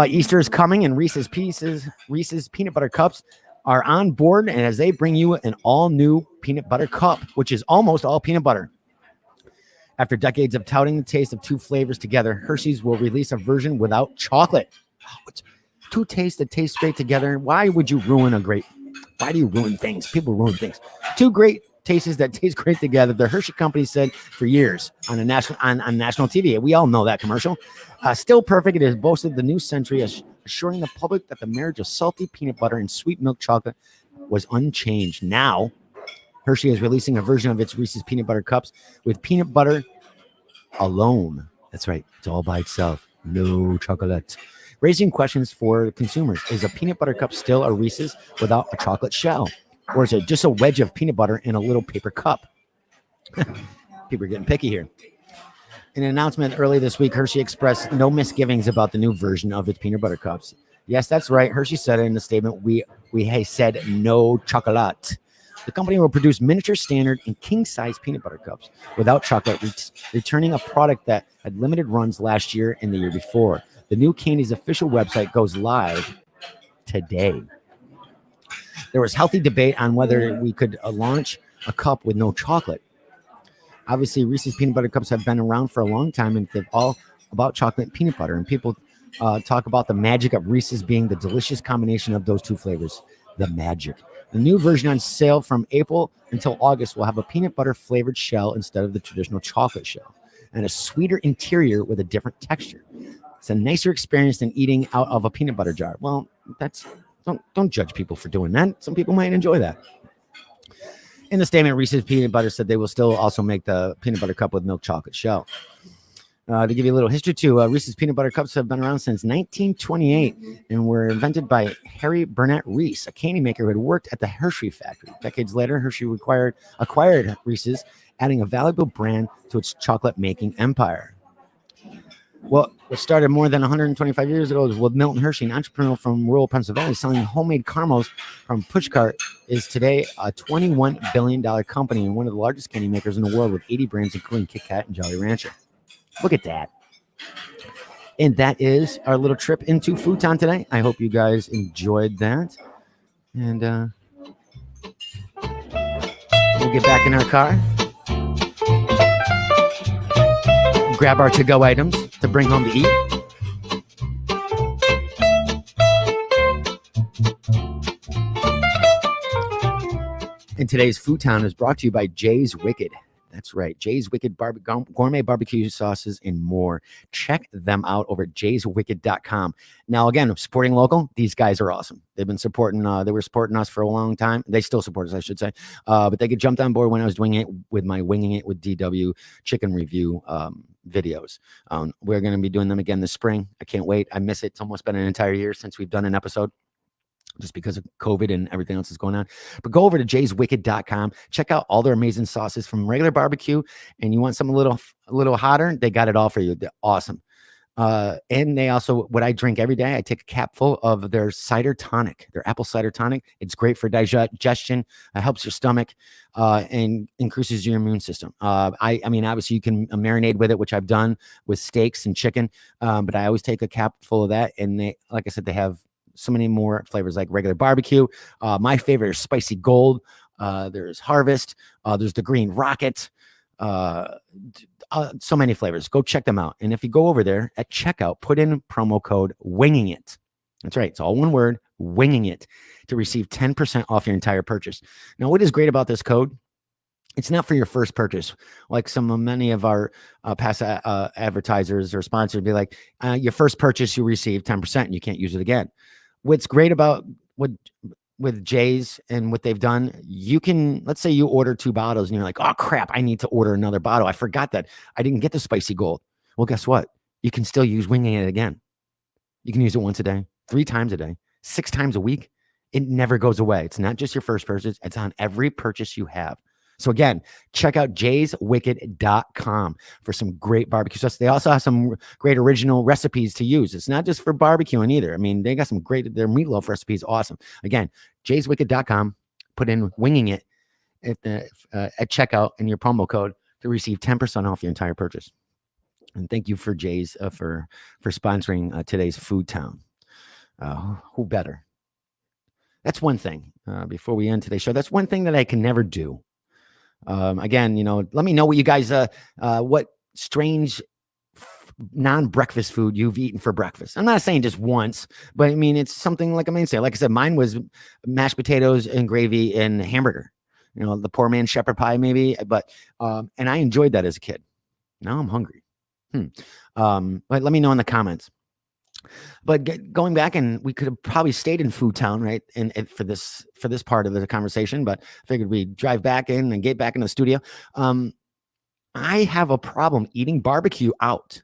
Easter is coming, and Reese's peanut butter cups are on board, and as they bring you an all-new peanut butter cup, which is almost all peanut butter. After decades of touting the taste of two flavors together, Hershey's will release a version without chocolate. Two tastes that taste great together. Why do you ruin things? People ruin things. Two great tastes that taste great together. The Hershey Company said for years on national TV. We all know that commercial. Still perfect. It has boasted the new century, assuring the public that the marriage of salty peanut butter and sweet milk chocolate was unchanged. Now, Hershey is releasing a version of its Reese's peanut butter cups with peanut butter alone. That's right. It's all by itself. No chocolate. Raising questions for consumers. Is a peanut butter cup still a Reese's without a chocolate shell? Or is it just a wedge of peanut butter in a little paper cup? People are getting picky here. In an announcement early this week, Hershey expressed no misgivings about the new version of its peanut butter cups. Yes, that's right. Hershey said in the statement, we said no chocolate. The company will produce miniature, standard, and king-size peanut butter cups without chocolate, returning a product that had limited runs last year and the year before. The new candy's official website goes live today. There was healthy debate on whether we could launch a cup with no chocolate. Obviously, Reese's peanut butter cups have been around for a long time, and they're all about chocolate and peanut butter. And people talk about the magic of Reese's being the delicious combination of those two flavors. The magic. The new version on sale from April until August will have a peanut butter flavored shell instead of the traditional chocolate shell, and a sweeter interior with a different texture. It's a nicer experience than eating out of a peanut butter jar. Well, don't judge people for doing that. Some people might enjoy that. In the statement, Reese's Peanut Butter said they will still also make the peanut butter cup with milk chocolate shell. To give you a little history too, Reese's Peanut Butter Cups have been around since 1928 and were invented by Harry Burnett Reese, a candy maker who had worked at the Hershey factory. Decades later, Hershey acquired Reese's, adding a valuable brand to its chocolate-making empire. Well, what started more than 125 years ago with Milton Hershey, an entrepreneur from rural Pennsylvania selling homemade caramels from pushcart, is today a $21 billion company and one of the largest candy makers in the world with 80 brands, including Kit Kat and Jolly Rancher. Look at that. And that is our little trip into Food Town today. I hope you guys enjoyed that. And we'll get back in our car. Grab our to-go items to bring home to eat. And today's Food Town is brought to you by Jay's Wicked. That's right. Jay's Wicked gourmet barbecue sauces and more. Check them out over at jayswicked.com. Now, again, supporting local. These guys are awesome. They've been supporting. They were supporting us for a long time. They still support us, I should say. But they get jumped on board when I was doing it with my Winging It with DW chicken review videos. We're going to be doing them again this spring. I can't wait. I miss it. It's almost been an entire year since we've done an episode. just because of COVID and everything else that's going on. But go over to jayswicked.com. Check out all their amazing sauces from regular barbecue. And you want something a little hotter, they got it all for you. They're awesome. And they also, what I drink every day, I take a capful of their cider tonic, their apple cider tonic. It's great for digestion, helps your stomach, and increases your immune system. I mean, obviously you can marinate with it, which I've done with steaks and chicken. But I always take a capful of that. And they, like I said, they have so many more flavors like regular barbecue. My favorite is spicy gold. There's harvest. There's the green rocket. So many flavors. Go check them out. And if you go over there at checkout, put in promo code winging it. That's right. It's all one word, winging it, to receive 10% off your entire purchase. Now, what is great about this code? It's not for your first purchase. Like many of our past advertisers or sponsors be like, your first purchase, you receive 10% and you can't use it again. What's great about with Jay's and what they've done, you can, let's say you order 2 bottles and you're like, oh crap, I need to order another bottle. I forgot that I didn't get the spicy gold. Well, guess what? You can still use winging it again. You can use it once a day, 3 times a day, 6 times a week. It never goes away. It's not just your first purchase. It's on every purchase you have. So again, check out jayswicked.com for some great barbecue sauce. They also have some great original recipes to use. It's not just for barbecuing either. I mean, they got some great, their meatloaf recipe is awesome. Again, jayswicked.com, put in winging it at checkout and your promo code to receive 10% off your entire purchase. And thank you for Jay's for sponsoring today's Food Town. Who better? That's one thing. Before we end today's show, that's one thing that I can never do. Again, let me know what you guys, what strange non-breakfast food you've eaten for breakfast. I'm not saying just once, but I mean, it's something like a mainstay. Like I said, mine was mashed potatoes and gravy and hamburger, the poor man's shepherd pie maybe, but, and I enjoyed that as a kid. Now I'm hungry. But let me know in the comments. But going back, and we could have probably stayed in Food Town, right? And for this part of the conversation, but I figured we'd drive back in and get back in the studio. I have a problem eating barbecue out.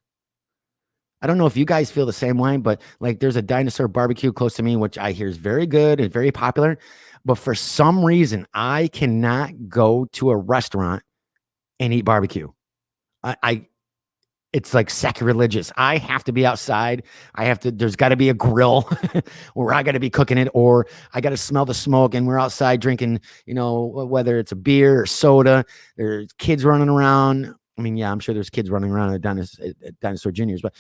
I don't know if you guys feel the same way, but like there's a dinosaur barbecue close to me, which I hear is very good and very popular. But for some reason, I cannot go to a restaurant and eat barbecue. It's like sacrilegious. I have to be outside. There's got to be a grill or I got to be cooking it, or I got to smell the smoke and we're outside drinking, whether it's a beer or soda, there's kids running around. I mean, yeah, I'm sure there's kids running around at Dinosaur Juniors, but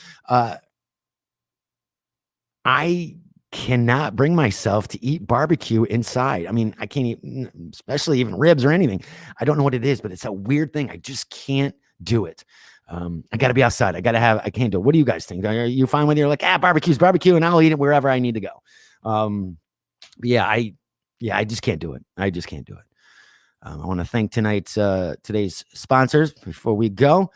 I cannot bring myself to eat barbecue inside. I mean, I can't eat, especially even ribs or anything. I don't know what it is, but it's a weird thing. I just can't do it. I got to be outside. I can't do it. What do you guys think? Are you fine with it? You're like, barbecue's barbecue and I'll eat it wherever I need to go. I just can't do it. I just can't do it. I want to thank today's sponsors before we go.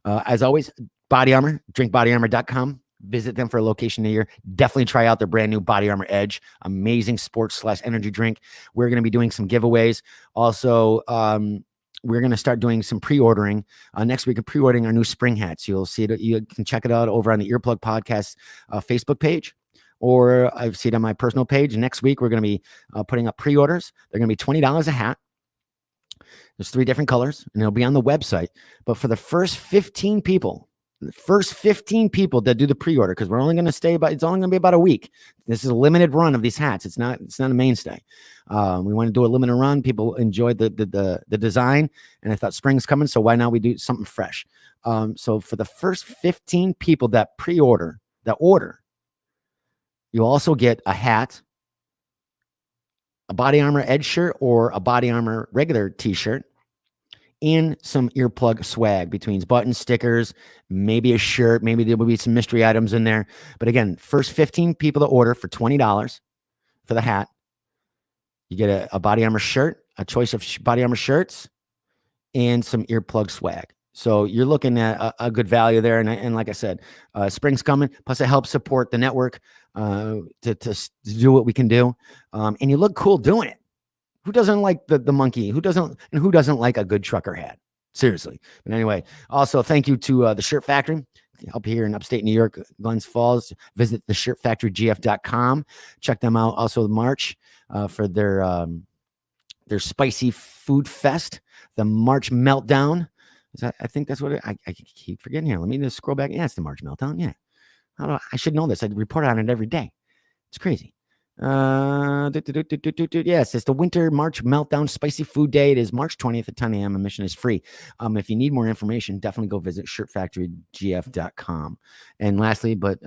As always, Body Armor, drinkbodyarmor.com. Visit them for a location near you. Definitely try out their brand new Body Armor Edge. Amazing sports/energy drink. We're going to be doing some giveaways. Also, we're going to start doing some pre-ordering next week, pre-ordering our new spring hats. You'll see it. You can check it out over on the Earplug Podcast Facebook page, or I've seen it on my personal page. Next week, we're going to be putting up pre-orders. They're going to be $20 a hat. There's 3 different colors, and it'll be on the website. But for the first 15 people that do the pre-order, because it's only going to be about a week. This is a limited run of these hats. It's not a mainstay. We want to do a limited run. People enjoyed the design, and I thought spring's coming, so why not we do something fresh? So for the first 15 people that order, you'll also get a hat, a Body Armor Edge shirt, or a Body Armor regular t-shirt, and some Earplug swag between buttons, stickers, maybe a shirt, maybe there will be some mystery items in there. But again, first 15 people to order for $20 for the hat, you get a Body Armor shirt, a choice of Body Armor shirts, and some Earplug swag. So you're looking at a good value there. And like I said, spring's coming. Plus it helps support the network to do what we can do. And you look cool doing it. Who doesn't like the monkey? Who doesn't like a good trucker hat? Seriously. But anyway, also thank you to the Shirt Factory. up here in upstate New York, Glens Falls, visit theshirtfactorygf.com. Check them out. Also March for their spicy food fest, the March Meltdown. I think that's what I keep forgetting here. Let me just scroll back. Yeah, it's the March Meltdown. Yeah. I should know this. I report on it every day. It's crazy. Yes, it's the Winter March Meltdown Spicy Food Day. It is March 20th at 10 a.m. Admission is free. If you need more information, definitely go visit shirtfactorygf.com. And lastly, but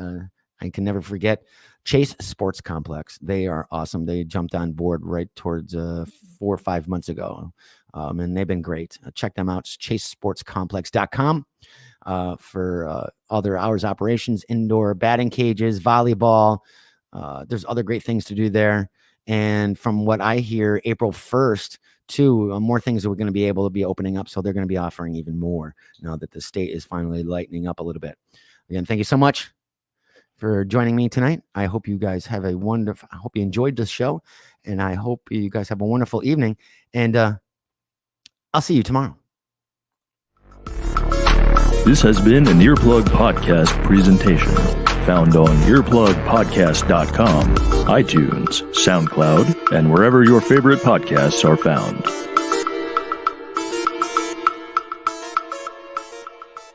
I can never forget, Chase Sports Complex. They are awesome. They jumped on board right towards 4 or 5 months ago. And they've been great. Check them out. It's chasesportscomplex.com for other hours operations, indoor batting cages, volleyball. There's other great things to do there. And from what I hear, April 1st, too, more things that we're going to be able to be opening up. So they're going to be offering even more now that the state is finally lightening up a little bit. Again, thank you so much for joining me tonight. I hope you guys have I hope you enjoyed this show. And I hope you guys have a wonderful evening. And I'll see you tomorrow. This has been an Earplug Podcast presentation. Found on earplugpodcast.com, iTunes, SoundCloud, and wherever your favorite podcasts are found.